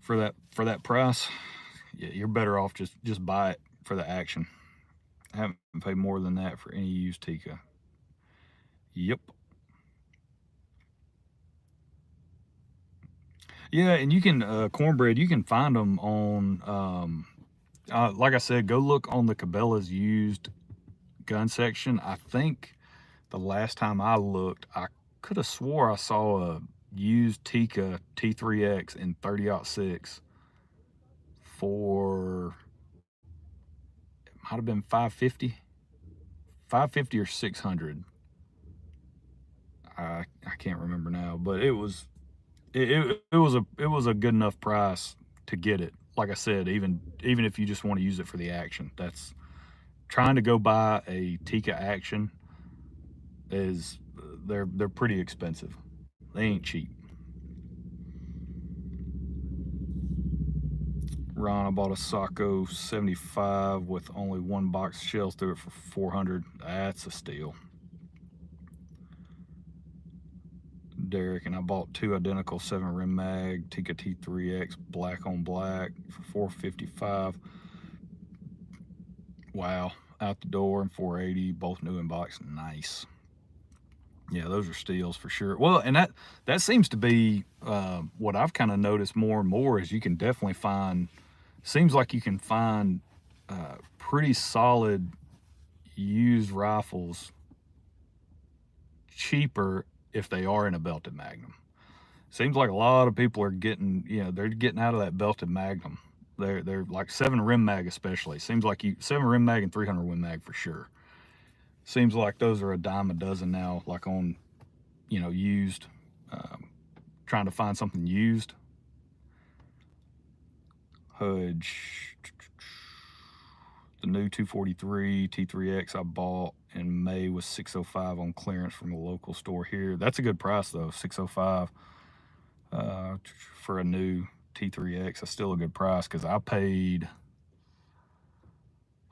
for that price, yeah, you're better off just buy it for the action. I haven't paid more than that for any used Tika. Yep. Yeah, and you can cornbread. You can find them on, like I said, go look on the Cabela's used gun section. I think the last time I looked, I could have swore I saw a used Tika T3X in 30-06 for, it might have been 550, 550 or 600. I can't remember now, but it was a good enough price to get it. Like I said, even if you just want to use it for the action, that's trying to go buy a Tika action is they're pretty expensive. They ain't cheap. Ron, I bought a Socko 75 with only one box shells through it for 400. That's a steal. Derek, and I bought two identical 7 rim mag Tika T3X black on black for 455. Wow, out the door and 480, both new in box. Nice. Yeah, those are steals for sure. Well, and that seems to be what I've kind of noticed more and more is you can definitely find. Seems like you can find pretty solid used rifles cheaper if they are in a belted magnum. Seems like a lot of people are getting, they're getting out of that belted magnum. They're like 7 rim mag especially. Seems like 7 rim mag and 300 win mag for sure. Seems like those are a dime a dozen now, like on, used. Um, Trying to find something used. Hudge, the new 243 T3X I bought in May was 605 on clearance from a local store here. That's a good price though, 605 for a new T3X. That's still a good price because I paid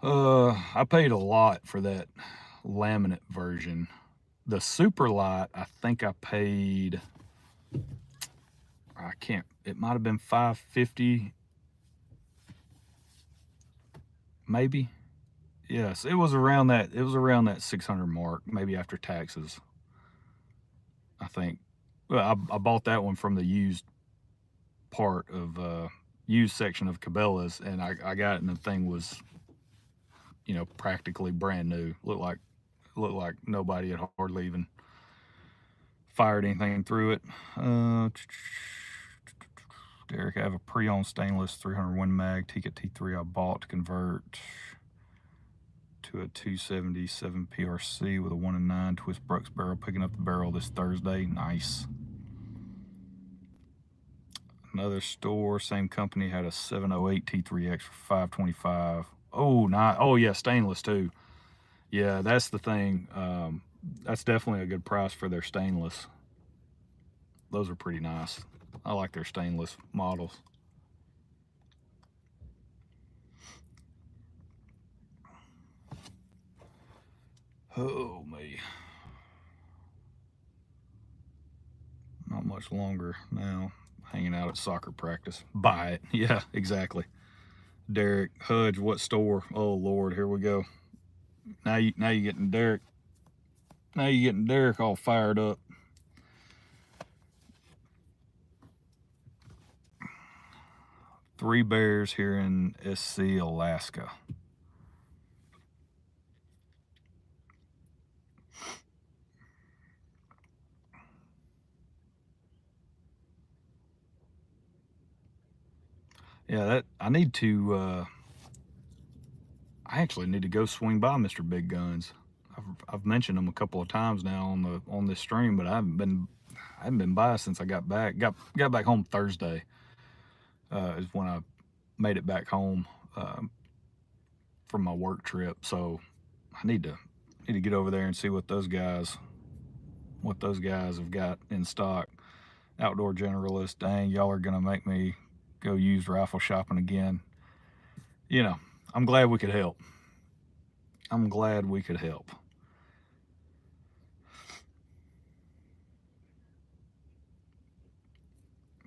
a lot for that laminate version. The super light, I think I paid, I can't, it might have been 550 maybe. Yes, it was around that. It was around that 600 mark, maybe after taxes. I think. Well, I bought that one from the used part of used section of Cabela's, and I got it, and the thing was, practically brand new. Looked like nobody had hardly even fired anything through it. Derek, I have a pre-owned stainless 300 Win Mag Tika T3 I bought to convert to a 277 PRC with a 1 and 9 twist Brooks barrel. Picking up the barrel this Thursday. Nice. Another store, same company, had a 708 T3X for 525. Oh, not. Oh yeah, stainless too. Yeah, that's the thing. That's definitely a good price for their stainless. Those are pretty nice. I like their stainless models. Oh me. Not much longer now. Hanging out at soccer practice. Buy it. Yeah, exactly. Derek Hudge, what store? Oh Lord, here we go. Now you getting Derek. Now you getting Derek all fired up. Three Bears here in SC, Alaska. Yeah, that I need to. I actually need to go swing by Mr. Big Guns. I've mentioned him a couple of times now on this stream, but I haven't been by since I got back. Got back home Thursday. Is when I made it back home from my work trip. So I need to get over there and see what those guys have got in stock. Outdoor Generalist. Dang, y'all are gonna make me go used rifle shopping again. You know, I'm glad we could help. I'm glad we could help.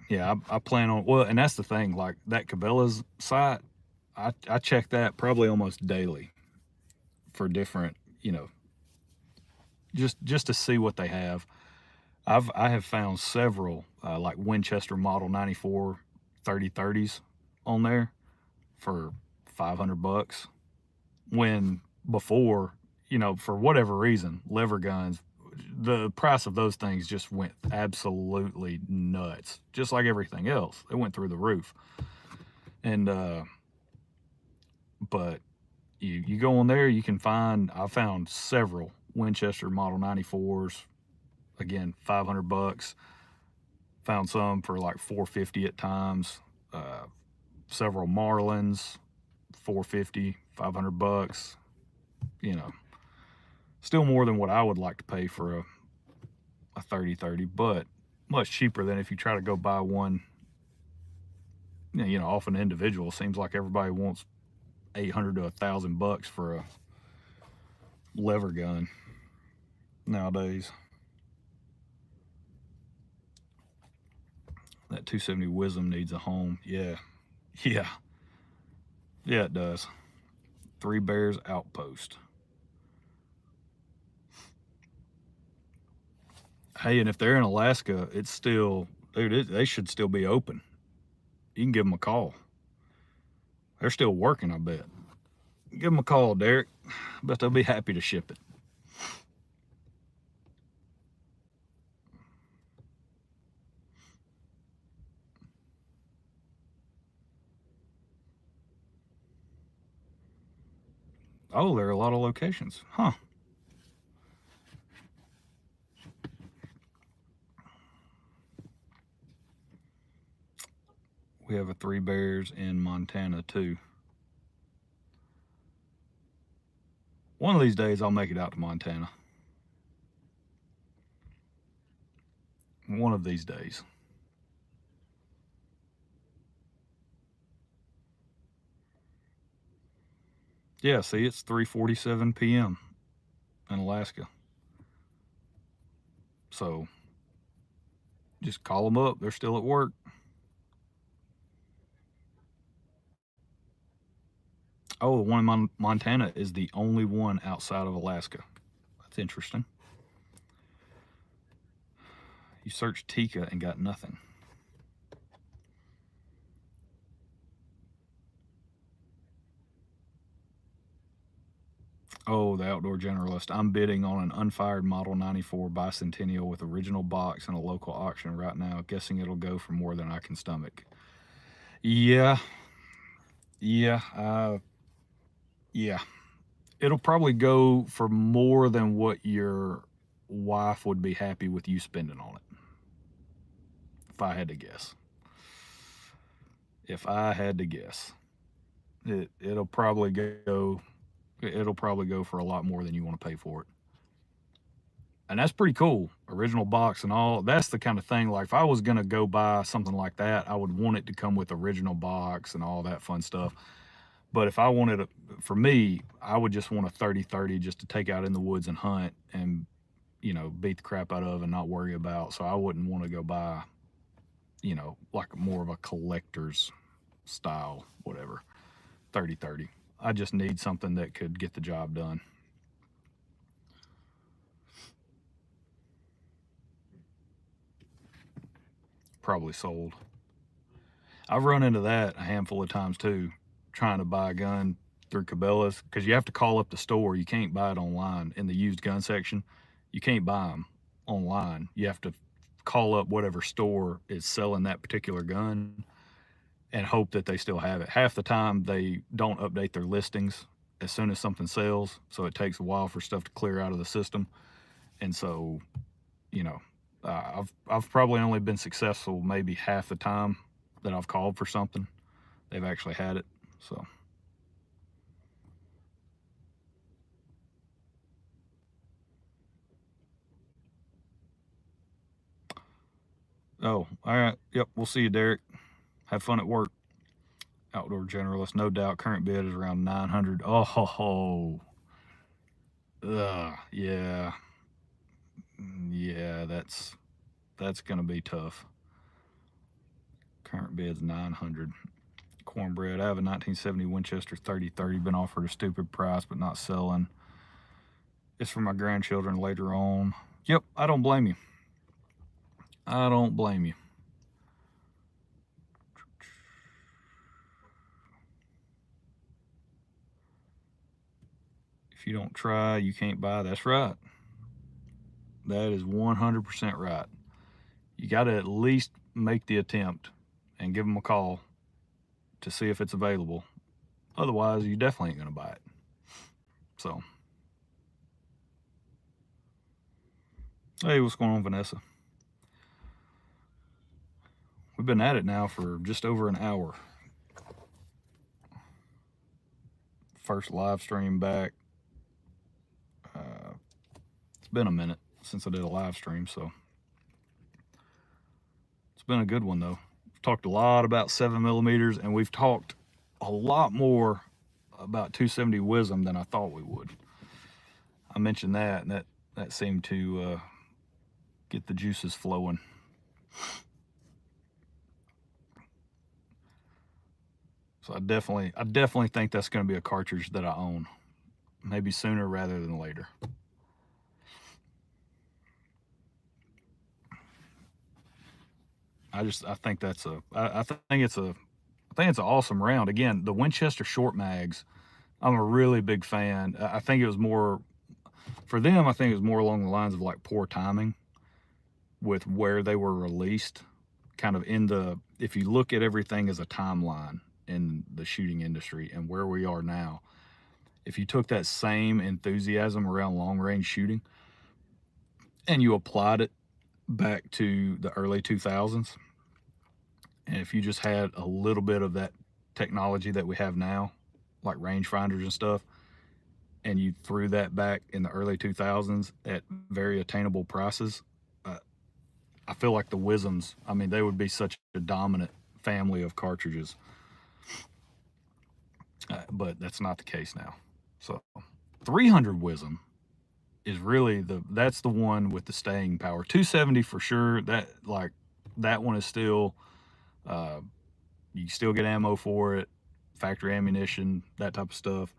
Yeah, I plan on, well, and that's the thing. Like that Cabela's site, I check that probably almost daily for different, just to see what they have. I have found several like Winchester Model 94 3030s on there for $500. When before, for whatever reason, lever guns, the price of those things just went absolutely nuts, just like everything else. It went through the roof. And but you go on there, you can find. I found several Winchester Model 94s. Again, $500. Found some for like 450 at times. Several Marlins, 450, $500. You know, still more than what I would like to pay for a 3030, but much cheaper than if you try to go buy one. Off an individual. Seems like everybody wants 800 to $1,000 for a lever gun nowadays. That 270 Wisdom needs a home. Yeah, yeah, yeah. It does. Three Bears Outpost. Hey, and if they're in Alaska, it's still, dude. They should still be open. You can give them a call. They're still working, I bet. Give them a call, Derek. I bet they'll be happy to ship it. Oh, there are a lot of locations. Huh. We have a Three Bears in Montana, too. One of these days, I'll make it out to Montana. One of these days. Yeah, see, it's 3:47 p.m. in Alaska. So just call them up. They're still at work. Oh, the one in Montana is the only one outside of Alaska. That's interesting. You searched Tika and got nothing. Oh, the Outdoor Generalist. I'm bidding on an unfired Model 94 Bicentennial with original box in a local auction right now. Guessing it'll go for more than I can stomach. Yeah. Yeah. Yeah. It'll probably go for more than what your wife would be happy with you spending on it, if I had to guess. If I had to guess, it'll probably go for a lot more than you want to pay for it. And that's pretty cool. Original box and all. That's the kind of thing. Like if I was gonna go buy something like that, I would want it to come with original box and all that fun stuff. But if I wanted a, for me, I would just want a 30-30 just to take out in the woods and hunt and beat the crap out of and not worry about. So I wouldn't want to go buy, like more of a collector's style, whatever, 30-30. I just need something that could get the job done. Probably sold. I've run into that a handful of times too, trying to buy a gun through Cabela's because you have to call up the store. You can't buy it online in the used gun section. You can't buy them online. You have to call up whatever store is selling that particular gun and hope that they still have it. Half the time they don't update their listings as soon as something sells, so it takes a while for stuff to clear out of the system. And so, you know, I've probably only been successful maybe half the time that I've called for something. They've actually had it. So oh, all right. Yep, we'll see you, Derek. Have fun at work. Outdoor generalist, no doubt. Current bid is around 900. Oh, ho, ho. Yeah, yeah. That's gonna be tough. Current bid's 900. Cornbread. I have a 1970 Winchester 30-30. Been offered a stupid price, but not selling. It's for my grandchildren later on. Yep, I don't blame you. I don't blame you. If you don't try, you can't buy. That's right. That is 100% right. You got to at least make the attempt and give them a call to see if it's available. Otherwise, you definitely ain't going to buy it. So, hey, what's going on, Vanessa? We've been at it now for just over an hour. First live stream back. It's been a minute since I did a live stream, so it's been a good one though. We've talked a lot about 7mm, and we've talked a lot more about 270 Wisdom than I thought we would. I mentioned that, and that seemed to get the juices flowing. So I definitely think that's going to be a cartridge that I own, maybe sooner rather than later. I think that's I think it's an awesome round. Again, the Winchester short mags, I'm a really big fan. I think it was more for them. I think it was more along the lines of like poor timing with where they were released, kind of in the, if you look at everything as a timeline in the shooting industry and where we are now, if you took that same enthusiasm around long range shooting and you applied it back to the early 2000s, and if you just had a little bit of that technology that we have now, like rangefinders and stuff, and you threw that back in the early 2000s at very attainable prices, I feel like the Wisdoms, I mean, they would be such a dominant family of cartridges. But that's not the case now. So 300 Wisdom is really that's the one with the staying power. 270 for sure. That one is still, you still get ammo for it, factory ammunition, that type of stuff.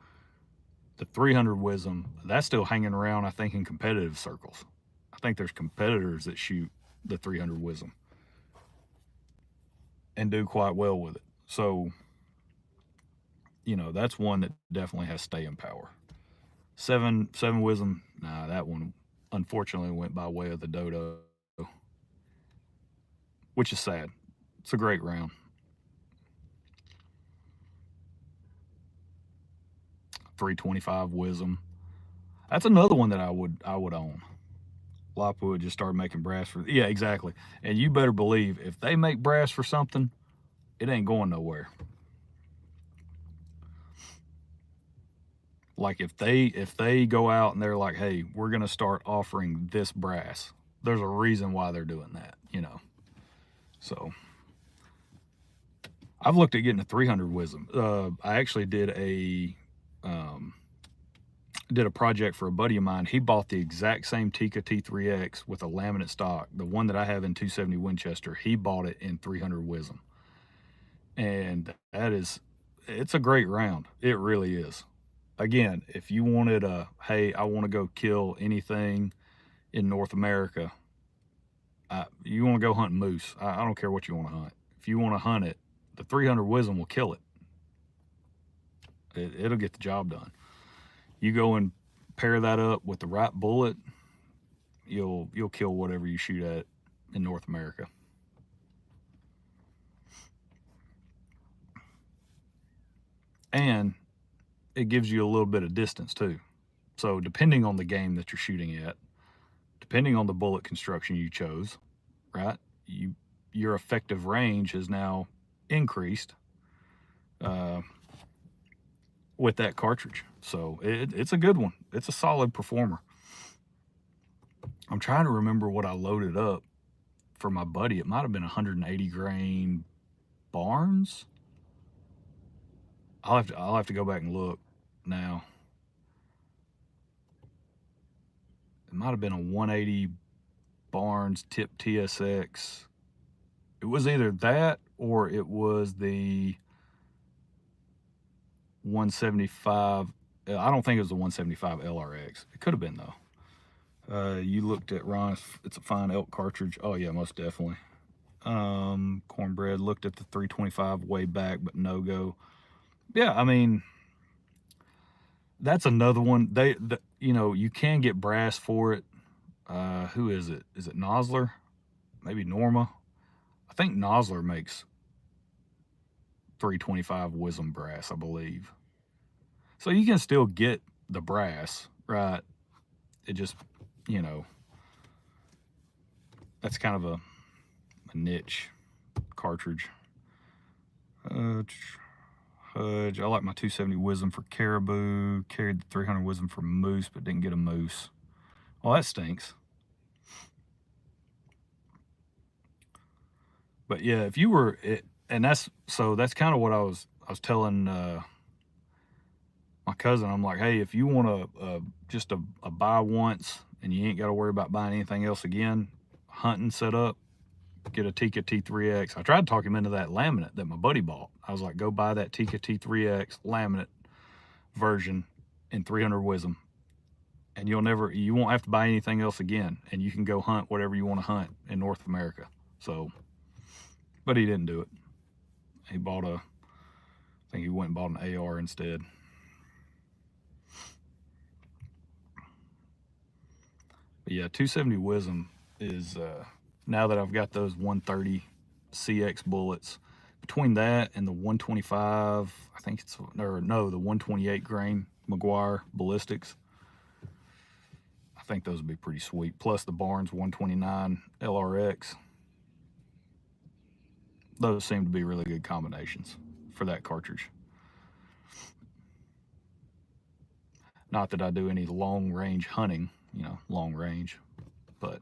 The 300 Wisdom, that's still hanging around, I think, in competitive circles. I think there's competitors that shoot the 300 Wisdom and do quite well with it. So, that's one that definitely has staying power. Seven Wisdom, nah, that one unfortunately went by way of the dodo, which is sad. It's a great round. 325 Wisdom. That's another one that I would own. Lockwood just started making brass for, yeah, exactly. And you better believe if they make brass for something, it ain't going nowhere. Like if they go out and they're like, hey, we're gonna start offering this brass, there's a reason why they're doing that, you know. So I've looked at getting a 300 wisdom. I actually um, did a project for a buddy of mine. He bought the exact same Tika T3X with a laminate stock, the one that I have in 270 Winchester. He bought it in 300 wisdom, and it's a great round. It really is. Again, if you wanted hey, I want to go kill anything in North America, you want to go hunt moose. I don't care what you want to hunt. If you want to hunt it, the 300 wisdom will kill it. It'll get the job done. You go and pair that up with the right bullet, you'll kill whatever you shoot at in North America. And it gives you a little bit of distance too. So depending on the game that you're shooting at, depending on the bullet construction you chose, right? Your effective range is now increased with that cartridge. So it's a good one. It's a solid performer. I'm trying to remember what I loaded up for my buddy. It might have been 180 grain Barnes. I'll have to go back and look now. It might have been a 180 Barnes tip TSX. It was either that or it was the 175. I don't think it was the 175 LRX. It could have been though. You looked at Ron. It's a fine elk cartridge. Oh yeah, most definitely. Cornbread looked at the 325 way back, but no go. Yeah, I mean, that's another one. You can get brass for it. Who is it? Is it Nosler? Maybe Norma. I think Nosler makes 325 wisdom brass, I believe. So you can still get the brass, right? It just, that's kind of a niche cartridge. Hudge. I like my 270 wisdom for caribou. Carried the 300 wisdom for moose, but didn't get a moose. Well, that stinks. But yeah, if you were, and that's kind of what I was telling my cousin. I'm like, hey, if you want just a buy once and you ain't got to worry about buying anything else again, hunting setup, get a Tika T3X. I tried to talk him into that laminate that my buddy bought. I was like, go buy that Tika T3X laminate version in 300 wisdom, and you won't have to buy anything else again, and you can go hunt whatever you want to hunt in North America. So, but he didn't do it. He bought I think he went and bought an AR instead. But yeah, 270 wisdom is now that I've got those 130 CX bullets, between that and the 125, I think the 128 grain McGuire ballistics, I think those would be pretty sweet. Plus the Barnes 129 LRX. Those seem to be really good combinations for that cartridge. Not that I do any long range hunting, long range, but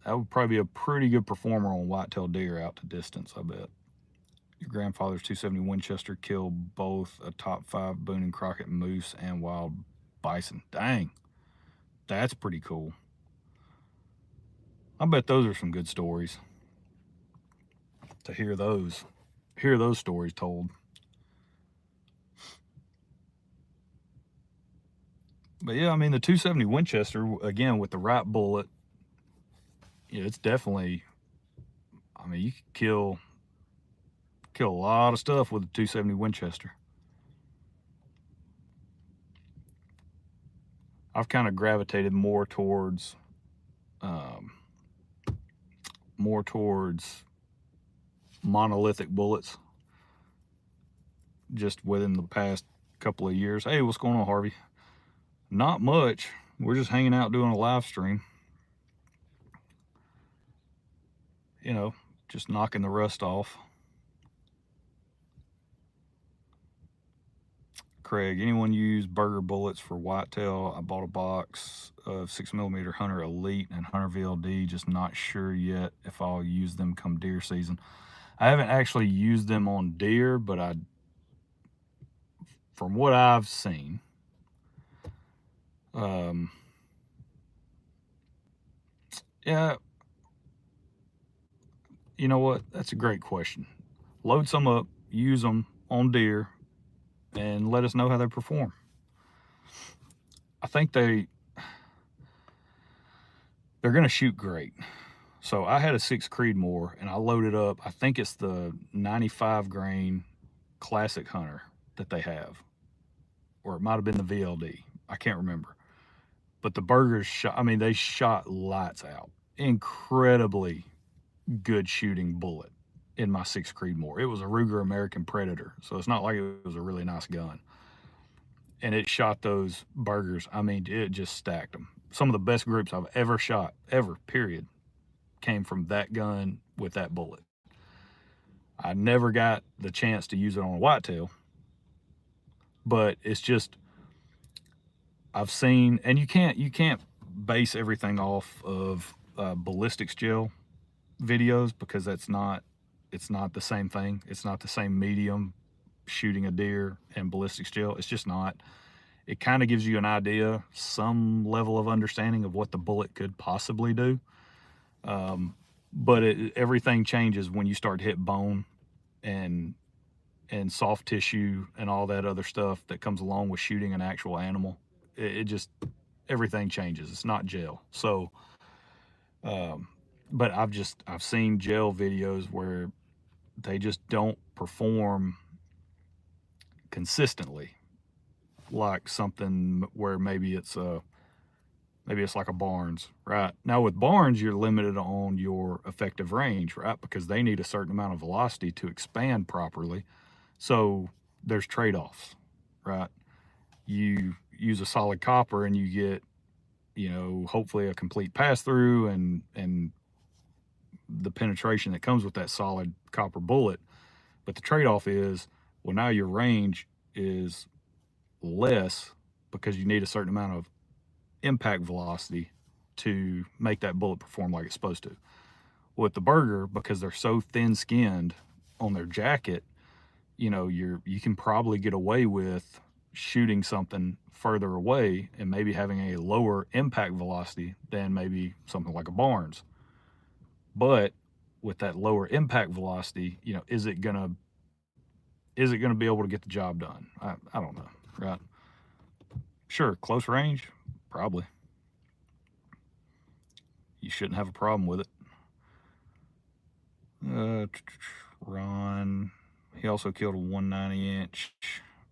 that would probably be a pretty good performer on whitetail deer out to distance, I bet. Your grandfather's 270 Winchester killed both a top 5 Boone and Crockett moose and wild bison. Dang, that's pretty cool. I bet those are some good stories to hear those stories told. But yeah, I mean, the 270 Winchester, again, with the right bullet, it's definitely, I mean, you could kill a lot of stuff with the 270 Winchester. I've kind of gravitated more towards monolithic bullets just within the past couple of years. Hey, what's going on, Harvey? Not much. We're just hanging out doing a live stream. Just knocking the rust off. Craig, anyone use Burger bullets for whitetail? I bought a box of 6mm Hunter Elite and Hunter VLD. Just not sure yet if I'll use them come deer season. I haven't actually used them on deer, but from what I've seen, yeah, you know what? That's a great question. Load some up, use them on deer, and let us know how they perform. I think they're going to shoot great. So I had a 6 Creedmoor, and I loaded up, I think it's the 95 grain Classic Hunter that they have, or it might have been the VLD. I can't remember. But the Burgers shot, I mean, they shot lights out. Incredibly good shooting bullet in my 6 Creedmoor. It was a Ruger American Predator, so it's not like it was a really nice gun. And it shot those Burgers. I mean, it just stacked them. Some of the best groups I've ever shot, ever, period, came from that gun with that bullet. I never got the chance to use it on a whitetail, but it's just, I've seen, and you can't base everything off of ballistics gel videos, because it's not the same thing. It's not the same medium shooting a deer and ballistics gel. It's just not. It kind of gives you an idea, some level of understanding of what the bullet could possibly do. But everything changes when you start to hit bone and soft tissue and all that other stuff that comes along with shooting an actual animal. It just, everything changes. It's not gel. So, but I've seen gel videos where they just don't perform consistently like something where maybe it's like a Barnes, right? Now with Barnes, you're limited on your effective range, right? Because they need a certain amount of velocity to expand properly. So there's trade-offs, right? You use a solid copper and you get, hopefully a complete pass-through and the penetration that comes with that solid copper bullet. But the trade-off is, well, now your range is less because you need a certain amount of impact velocity to make that bullet perform like it's supposed to. With the Burger, because they're so thin-skinned on their jacket, you can probably get away with shooting something further away and maybe having a lower impact velocity than maybe something like a Barnes. But with that lower impact velocity, is it gonna be able to get the job done? I don't know, right? Sure, close range, probably. You shouldn't have a problem with it. Ron, he also killed a 190-inch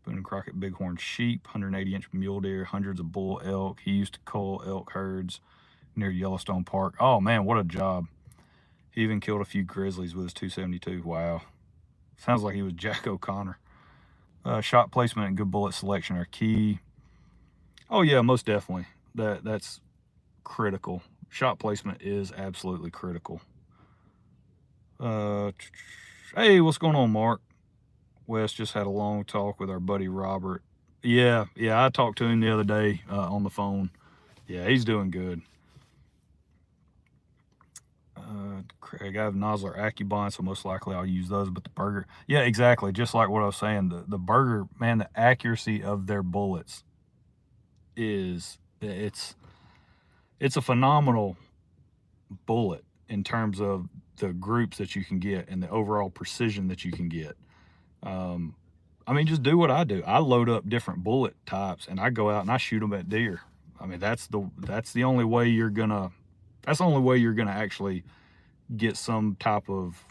Boone and Crockett bighorn sheep, 180-inch mule deer, hundreds of bull elk. He used to cull elk herds near Yellowstone Park. Oh man, what a job. He even killed a few grizzlies with his 272. Wow. Sounds like he was Jack O'Connor. Shot placement and good bullet selection are key. Oh yeah, most definitely. That's critical. Shot placement is absolutely critical. Hey, what's going on, Mark? Wes just had a long talk with our buddy Robert. Yeah, I talked to him the other day on the phone. Yeah, he's doing good. Craig, I have Nosler AccuBond, so most likely I'll use those, but the Burger, yeah, exactly, just like what I was saying, the Burger, man, the accuracy of their bullets it's a phenomenal bullet in terms of the groups that you can get and the overall precision that you can get. I mean, just do what I do. I load up different bullet types and I go out and I shoot them at deer. I mean, that's the only way you're gonna actually get some type of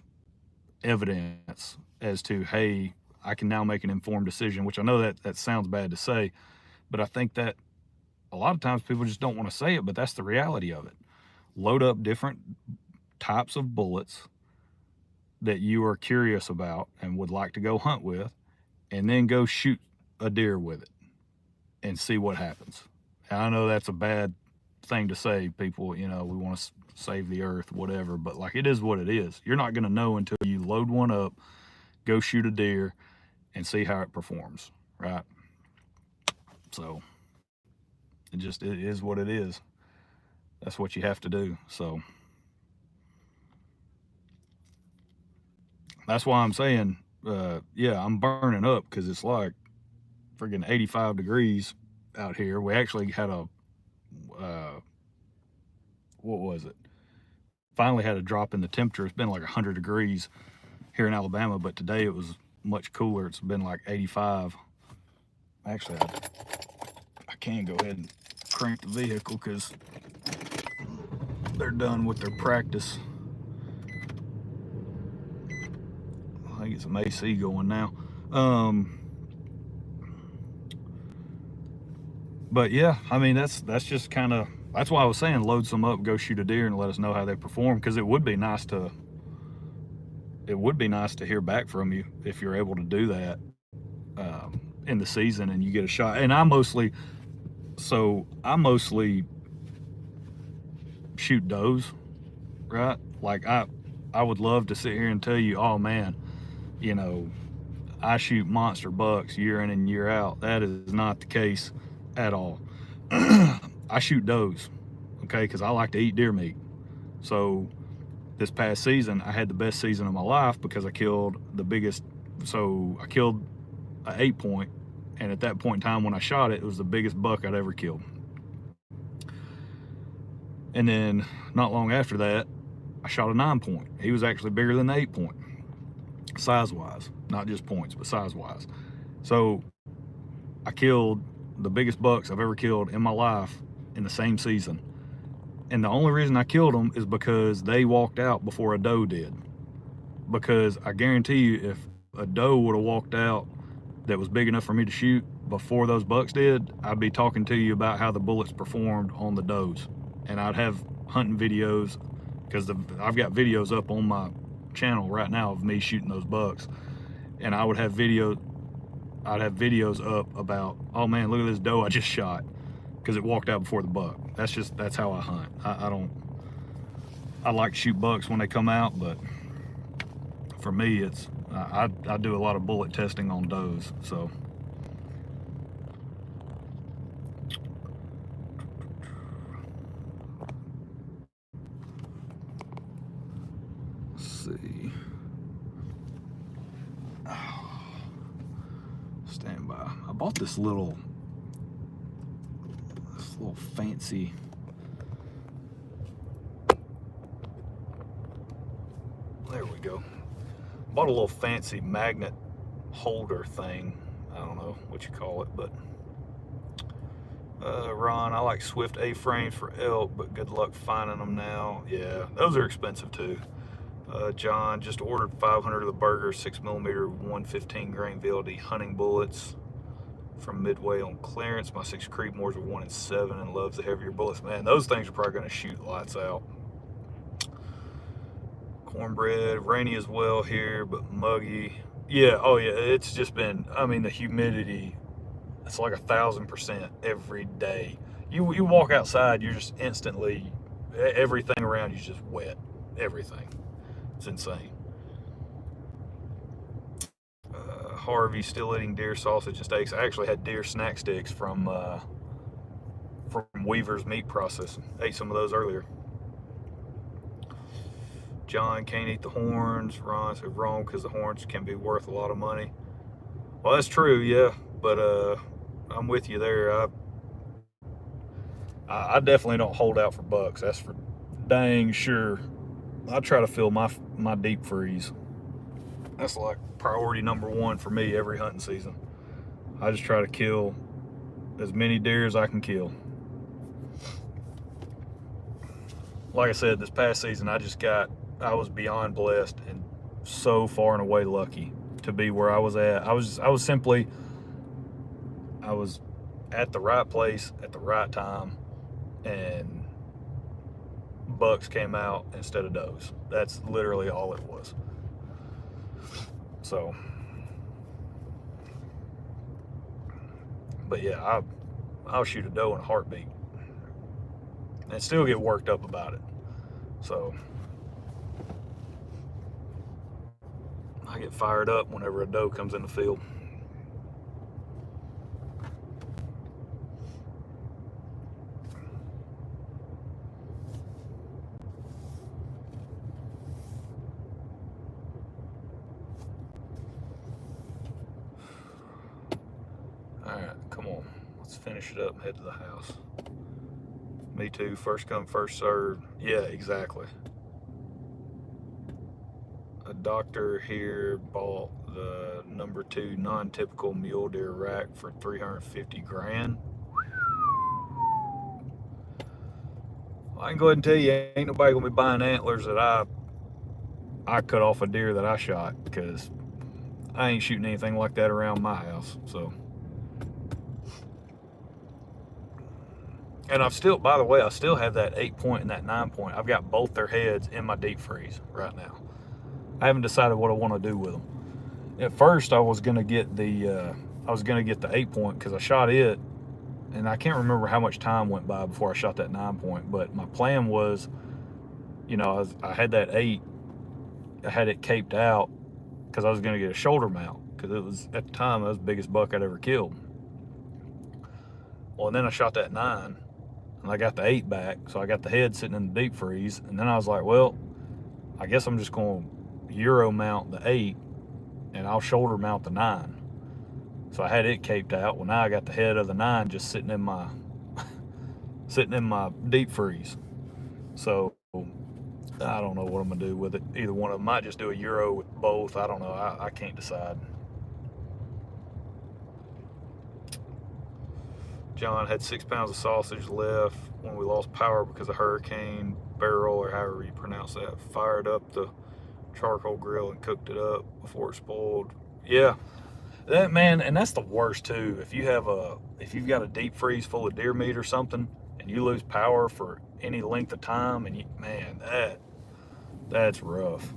evidence as to, hey, I can now make an informed decision, which I know that sounds bad to say, but I think that a lot of times people just don't want to say it, but that's the reality of it. Load up different types of bullets that you are curious about and would like to go hunt with, and then go shoot a deer with it and see what happens. And I know that's a bad thing to say, people, we want to save the earth, whatever, but like, it is what it is. You're not going to know until you load one up, go shoot a deer, and see how it performs, right? So it is what it is. That's what you have to do. So that's why I'm saying, yeah, I'm burning up because it's like freaking 85 degrees out here. We actually had a, uh, what was it? Finally had a drop in the temperature. It's been like 100 degrees here in Alabama, but today it was much cooler. It's been like 85. Actually, I can go ahead and crank the vehicle because they're done with their practice. I think it's some AC going now. But yeah, I mean that's just kind of, that's why I was saying load some up, go shoot a deer, and let us know how they perform, because it would be nice to hear back from you if you're able to do that in the season and you get a shot. And I mostly shoot does, right? Like I would love to sit here and tell you, oh man, you know, I shoot monster bucks year in and year out. That is not the case at all. I shoot does, okay, because I like to eat deer meat. So this past season, I had the best season of my life because I killed the biggest. So I killed an 8-point, and at that point in time when I shot it, it was the biggest buck I'd ever killed. And then not long after that, I shot a 9-point. He was actually bigger than the 8-point, size-wise, not just points, but size-wise. So I killed the biggest bucks I've ever killed in my life in the same season. And the only reason I killed them is because they walked out before a doe did. Because I guarantee you, if a doe would have walked out that was big enough for me to shoot before those bucks did, I'd be talking to you about how the bullets performed on the does. And I'd have hunting videos, because I've got videos up on my channel right now of me shooting those bucks. And I'd have videos up about, oh man, look at this doe I just shot, because it walked out before the buck. That's how I hunt. I like to shoot bucks when they come out, but for me, it's I do a lot of bullet testing on does. So let's see. Stand by. I bought this little fancy, there we go. Bought a little fancy magnet holder thing. I don't know what you call it, but Ron, I like Swift A-frames for elk, but good luck finding them now. Yeah, those are expensive too. John, just ordered 500 of the Burger 6mm 115 grain VLD hunting bullets from Midway on clearance. My 6 Creedmoors are 1 in 7 and loves the heavier bullets. Man, those things are probably going to shoot lights out. Cornbread, rainy as well here, but muggy. Yeah, oh yeah, it's just been, I mean, the humidity, it's like 1,000% every day. You walk outside, you're just instantly, everything around you is just wet. Everything. It's insane. Harvey, still eating deer sausage and steaks. I actually had deer snack sticks from Weaver's Meat Processing. Ate some of those earlier. John, can't eat the horns. Ron said wrong because the horns can be worth a lot of money. Well, that's true, yeah, but I'm with you there. I definitely don't hold out for bucks. That's for dang sure. I try to fill my deep freeze. That's like priority number one for me every hunting season. I just try to kill as many deer as I can kill. Like I said, this past season I was beyond blessed and so far and away lucky to be where I was at. I was at the right place at the right time, and bucks came out instead of does. That's literally all it was. So, but yeah, I'll shoot a doe in a heartbeat and still get worked up about it. So I get fired up whenever a doe comes in the field. finish it up and head to the house. Me too. First come, first served. Yeah, exactly. A doctor here bought the #2 non-typical mule deer rack for 350 grand. I can go ahead and tell you, ain't nobody gonna be buying antlers that I cut off a deer that I shot, because I ain't shooting anything like that around my house. So, and I've still, by the way, I still have that 8-point and that 9-point. I've got both their heads in my deep freeze right now. I haven't decided what I want to do with them. At first, I was gonna get the 8-point because I shot it, and I can't remember how much time went by before I shot that 9-point. But my plan was, I had that 8, I had it caped out because I was gonna get a shoulder mount, because it was, at the time, that was the biggest buck I'd ever killed. Well, and then I shot that 9, and I got the 8 back, so I got the head sitting in the deep freeze, and then I was like, well, I guess I'm just gonna Euro mount the 8, and I'll shoulder mount the 9. So I had it caped out. Well, now I got the head of the 9 just sitting in my deep freeze. So I don't know what I'm gonna do with it. Either one of them. Might just do a Euro with both. I don't know. I can't decide. John had 6 pounds of sausage left when we lost power because of Hurricane Barrel, or however you pronounce that. Fired up the charcoal grill and cooked it up before it spoiled. Yeah, that, man, and that's the worst too. If you've got a deep freeze full of deer meat or something, and you lose power for any length of time, and man, that's rough.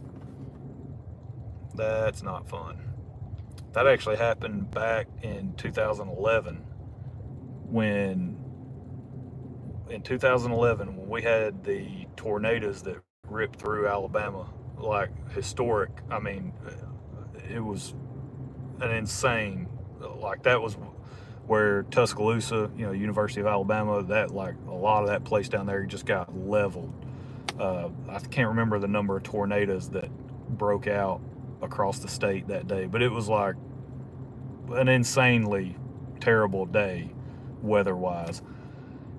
That's not fun. That actually happened back in 2011 when we had the tornadoes that ripped through Alabama, like historic. I mean, it was an insane, like, that was where Tuscaloosa, University of Alabama, that, like, a lot of that place down there just got leveled. I can't remember the number of tornadoes that broke out across the state that day, but it was like an insanely terrible day weather-wise.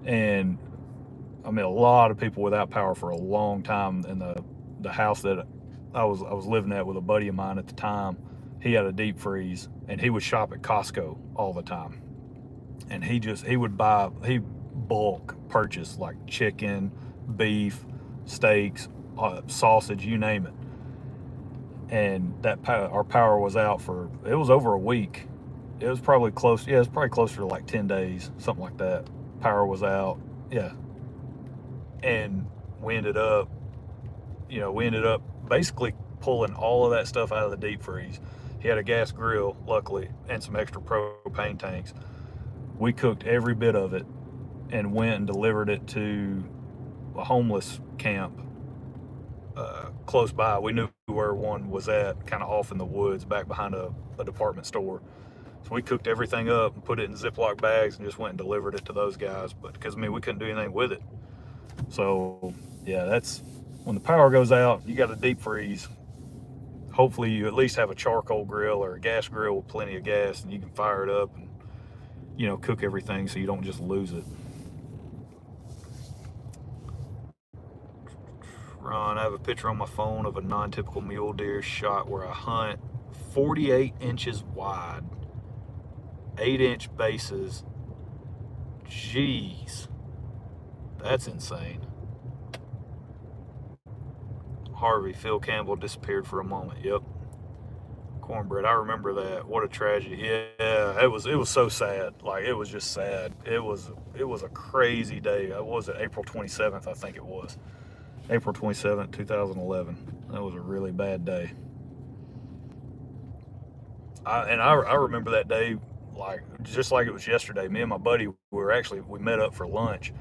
And I mean, a lot of people without power for a long time. In the house that I was living at with a buddy of mine at the time, he had a deep freeze, and he would shop at Costco all the time. And he would bulk purchase, like, chicken, beef, steaks, sausage, you name it. And our power was out it was over a week. It was probably closer to like 10 days, something like that. Power was out. Yeah. And we ended up basically pulling all of that stuff out of the deep freeze. He had a gas grill, luckily, and some extra propane tanks. We cooked every bit of it and went and delivered it to a homeless camp close by. We knew where one was at, kind of off in the woods, back behind a department store. So we cooked everything up and put it in Ziploc bags and just went and delivered it to those guys. But because, we couldn't do anything with it. So yeah, that's when the power goes out, you got a deep freeze. Hopefully you at least have a charcoal grill or a gas grill with plenty of gas, and you can fire it up and, cook everything so you don't just lose it. Ron, I have a picture on my phone of a non-typical mule deer shot where I hunt 48 inches wide, 8-inch bases. Jeez, that's insane. Harvey, Phil Campbell disappeared for a moment. Yep. Cornbread, I remember that. What a tragedy. Yeah, it was so sad. Like, it was just sad. It was a crazy day. What was it, April 27th, I think it was. April 27th, 2011. That was a really bad day. I remember that day just like it was yesterday. Me and my buddy, we met up for lunch.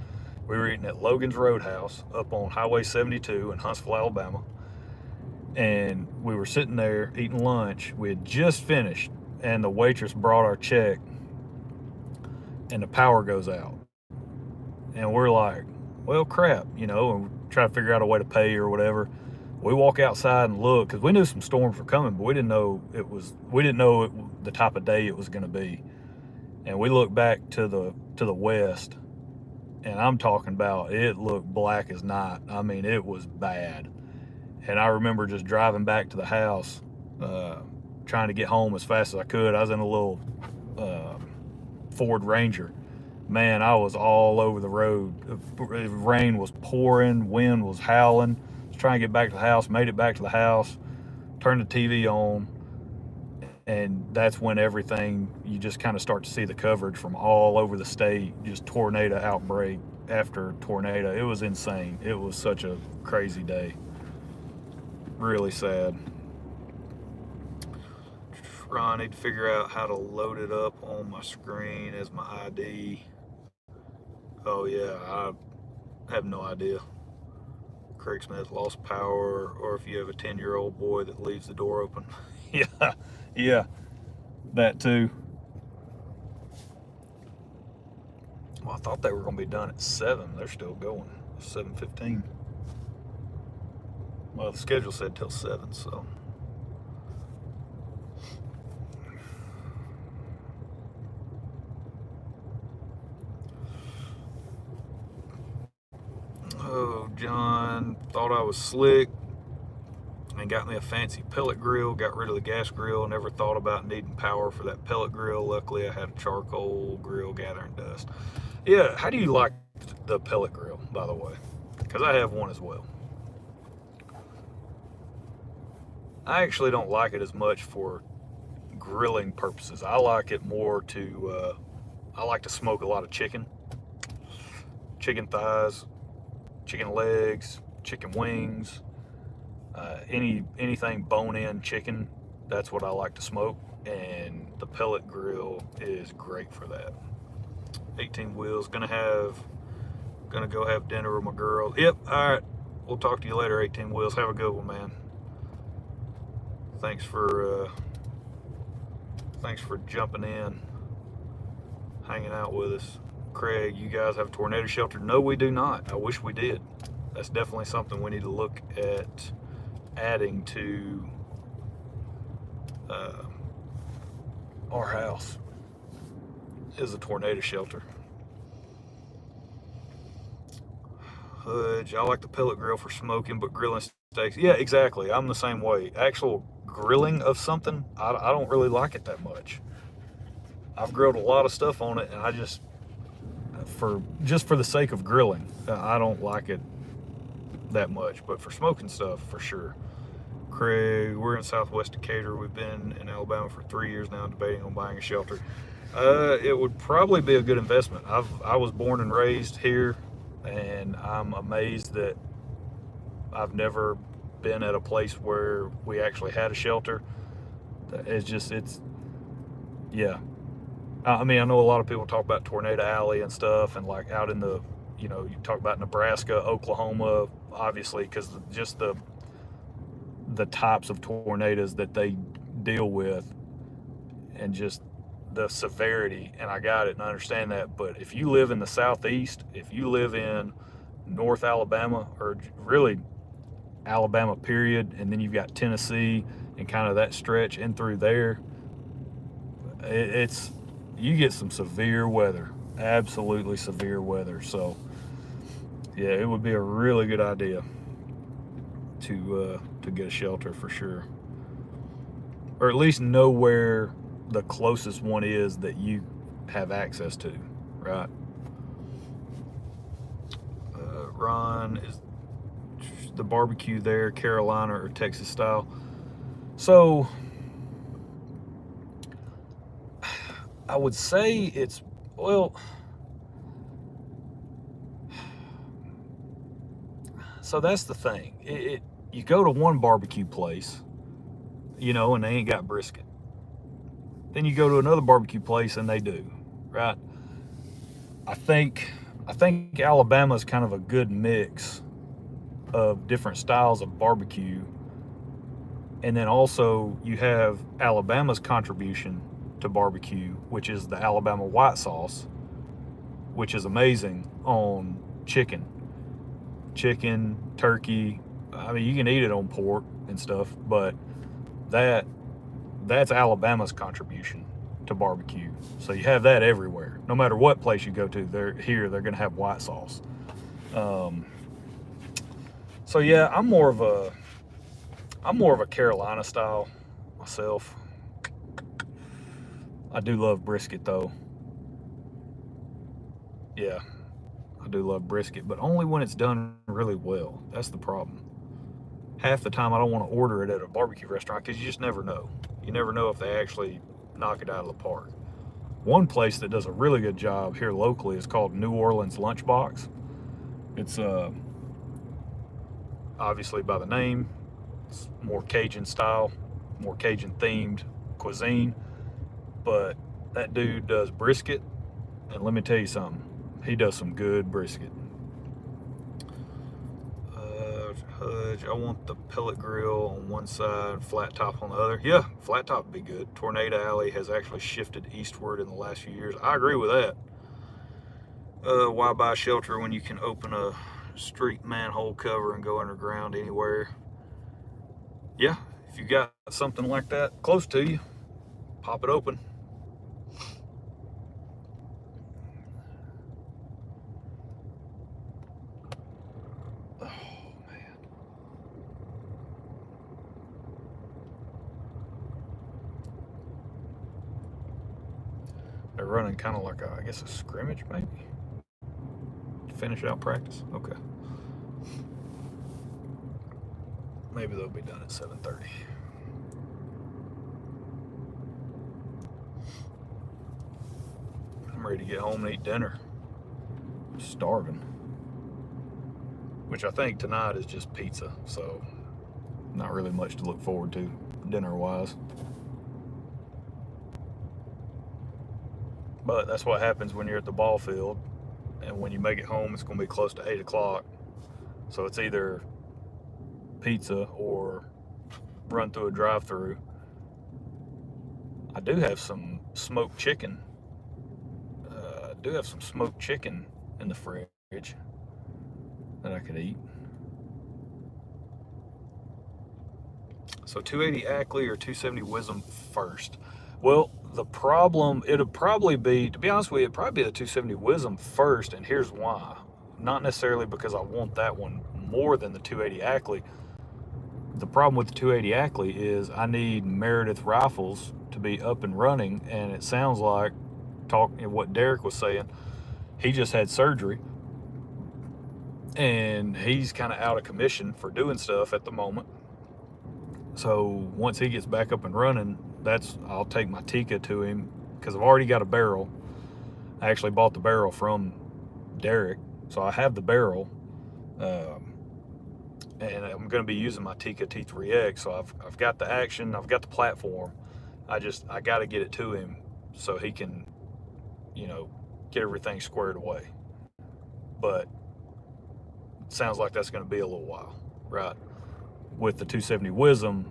We were eating at Logan's Roadhouse up on Highway 72 in Huntsville, Alabama. And we were sitting there eating lunch. We had just finished, and the waitress brought our check, and the power goes out. And we're like, well, crap, and we try to figure out a way to pay or whatever. We walk outside and look, because we knew some storms were coming, but we didn't know the type of day it was going to be. And we looked back to the west, and I'm talking about it looked black as night. I mean, it was bad. And I remember just driving back to the house, uh, trying to get home as fast as I could. I was in a little uh, Ford Ranger. Man, I was all over the road. Rain was pouring, wind was howling. I was trying to get back to the house, made it back to the house, turned the TV on, and that's when everything, you just kind of start to see the coverage from all over the state, just tornado outbreak after tornado. It was insane. It was such a crazy day. Really sad. Ron, I need to figure out how to load it up on my screen as my ID. Oh yeah, I have no idea. Craig Smith lost power, or if you have a 10-year-old boy that leaves the door open. Yeah, yeah, that too. Well, I thought they were going to be done at 7. They're still going. 7:15. Well, the schedule said till 7, so. Oh, John, thought I was slick and got me a fancy pellet grill, got rid of the gas grill, never thought about needing power for that pellet grill. Luckily, I had a charcoal grill gathering dust. Yeah, how do you like the pellet grill, by the way? Because I have one as well. I actually don't like it as much for grilling purposes. I like it more to, I like to smoke a lot of chicken thighs, chicken legs, chicken wings, anything bone-in chicken. That's what I like to smoke, and the pellet grill is great for that. 18 wheels. Gonna go have dinner with my girl. Yep. All right. We'll talk to you later. 18 wheels. Have a good one, man. Thanks for jumping in, hanging out with us. Craig, you guys have a tornado shelter? No, we do not. I wish we did. That's definitely something we need to look at adding to our house, is a tornado shelter. Hudge, I like the pellet grill for smoking, but grilling steaks. Yeah, exactly. I'm the same way. Actual grilling of something, I don't really like it that much. I've grilled a lot of stuff on it, and I just for the sake of grilling, I don't like it that much. But for smoking stuff, for sure. Craig, we're in Southwest Decatur. We've been in Alabama for 3 years now, debating on buying a shelter. It would probably be a good investment. I was born and raised here, and I'm amazed that I've never been at a place where we actually had a shelter. Yeah. I mean, I know a lot of people talk about Tornado Alley and stuff, and like out in the, you talk about Nebraska, Oklahoma, obviously, because just the types of tornadoes that they deal with, and just the severity. And I got it and I understand that. But if you live in the Southeast, if you live in North Alabama, or really Alabama period, and then you've got Tennessee and kind of that stretch in through there, you get some severe weather, absolutely severe weather. So yeah, it would be a really good idea to get a shelter for sure, or at least know where the closest one is that you have access to, right? Ron, is the barbecue there Carolina or Texas style? So I would say so that's the thing. You go to one barbecue place, and they ain't got brisket. Then you go to another barbecue place and they do, right? I think Alabama's kind of a good mix of different styles of barbecue. And then also you have Alabama's contribution to barbecue, which is the Alabama white sauce, which is amazing on chicken, turkey. I mean, you can eat it on pork and stuff, but that's Alabama's contribution to to barbecue. So you have that everywhere. No matter what place you go to, they're going to have white sauce. So yeah, I'm more of a Carolina style myself. I do love brisket though. Yeah, I do love brisket, but only when it's done really well. That's the problem. Half the time I don't want to order it at a barbecue restaurant because you just never know. You never know if they actually knock it out of the park. One place that does a really good job here locally is called New Orleans Lunchbox. It's obviously by the name, it's more Cajun style, more Cajun themed cuisine, but that dude does brisket, and let me tell you something, he does some good brisket. I want the pellet grill on one side, flat top on the other. Yeah, flat top would be good. Tornado Alley has actually shifted eastward in the last few years. I agree with that. Why buy shelter when you can open a street manhole cover and go underground anywhere? Yeah, if you got something like that close to you, pop it open. They're running kind of like I guess a scrimmage maybe to finish out practice. Okay. Maybe they'll be done at 7:30. I'm ready to get home and eat dinner. I'm starving. Which I think tonight is just pizza, so not really much to look forward to dinner-wise. But that's what happens when you're at the ball field, and when you make it home, it's going to be close to 8 o'clock. So it's either pizza or run through a drive-through. I do have some smoked chicken. In the fridge that I could eat. So 280 Ackley or 270 Wisdom first. Well, the problem, it'll probably be, to be honest with you, it'd probably be the 270 Wisdom first, and here's why. Not necessarily because I want that one more than the 280 Ackley. The problem with the 280 Ackley is I need Meredith rifles to be up and running, and it sounds like, talking what Derek was saying, he just had surgery, and he's kind of out of commission for doing stuff at the moment. So once he gets back up and running, I'll take my Tika to him because I've already got a barrel. I actually bought the barrel from Derek, so I have the barrel, and I'm going to be using my Tika T3X. So I've got the action, I've got the platform. I got to get it to him so he can, get everything squared away. But it sounds like that's going to be a little while, right? With the 270 Wisdom,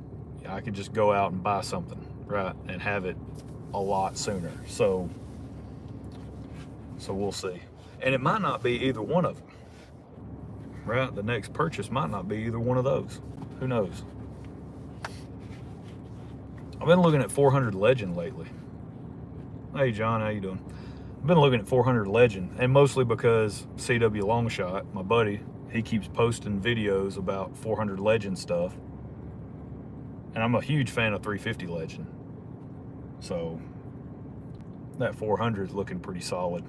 I could just go out and buy something, right, and have it a lot sooner. So we'll see. And it might not be either one of them, right? The next purchase might not be either one of those. Who knows? I've been looking at 400 Legend lately. Hey, John, how you doing? I've been looking at 400 Legend, and mostly because CW Longshot, my buddy, he keeps posting videos about 400 Legend stuff. And I'm a huge fan of 350 Legend. So that 400 is looking pretty solid.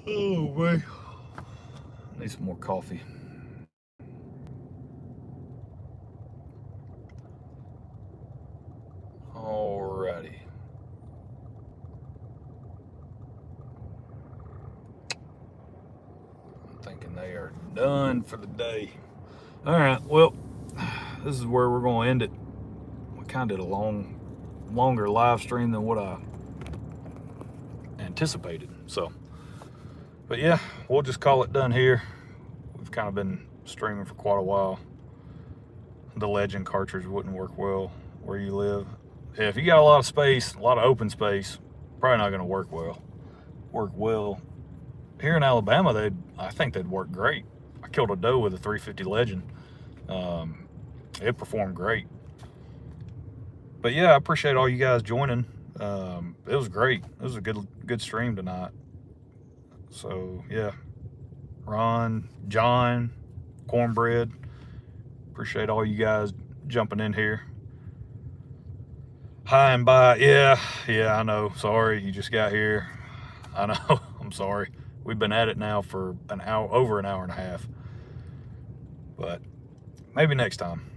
Oh, man. I need some more coffee. Alrighty. I'm thinking they are done for the day. Alright, well, this is where we're going to end it. We kind of did a longer live stream than what I anticipated. But yeah, we'll just call it done here. We've kind of been streaming for quite a while. The Legend cartridge wouldn't work well where you live. Yeah, if you got a lot of space, a lot of open space, probably not going to work well. work well. Here in Alabama, I think they'd work great. I killed a doe with a 350 Legend. It performed great. But yeah, I appreciate all you guys joining. It was great. It was a good stream tonight. So yeah, Ron, John, Cornbread, appreciate all you guys jumping in here. Hi and bye. Yeah, I know. Sorry, you just got here. I know. I'm sorry. We've been at it now for over an hour and a half. But maybe next time.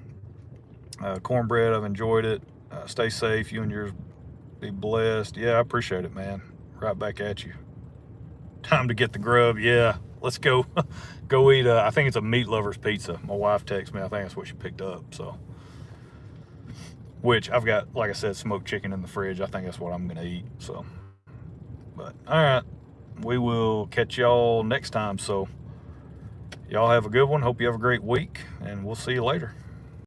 Cornbread, I've enjoyed it. Stay safe. You and yours be blessed. Yeah, I appreciate it, man. Right back at you. Time to get the grub. Yeah, let's go. Go eat. I think it's a Meat Lover's pizza. My wife texted me. I think that's what she picked up. So, which I've got, like I said, smoked chicken in the fridge. I think that's what I'm gonna eat. So, but all right, we will catch y'all next time. So, y'all have a good one. Hope you have a great week, and we'll see you later.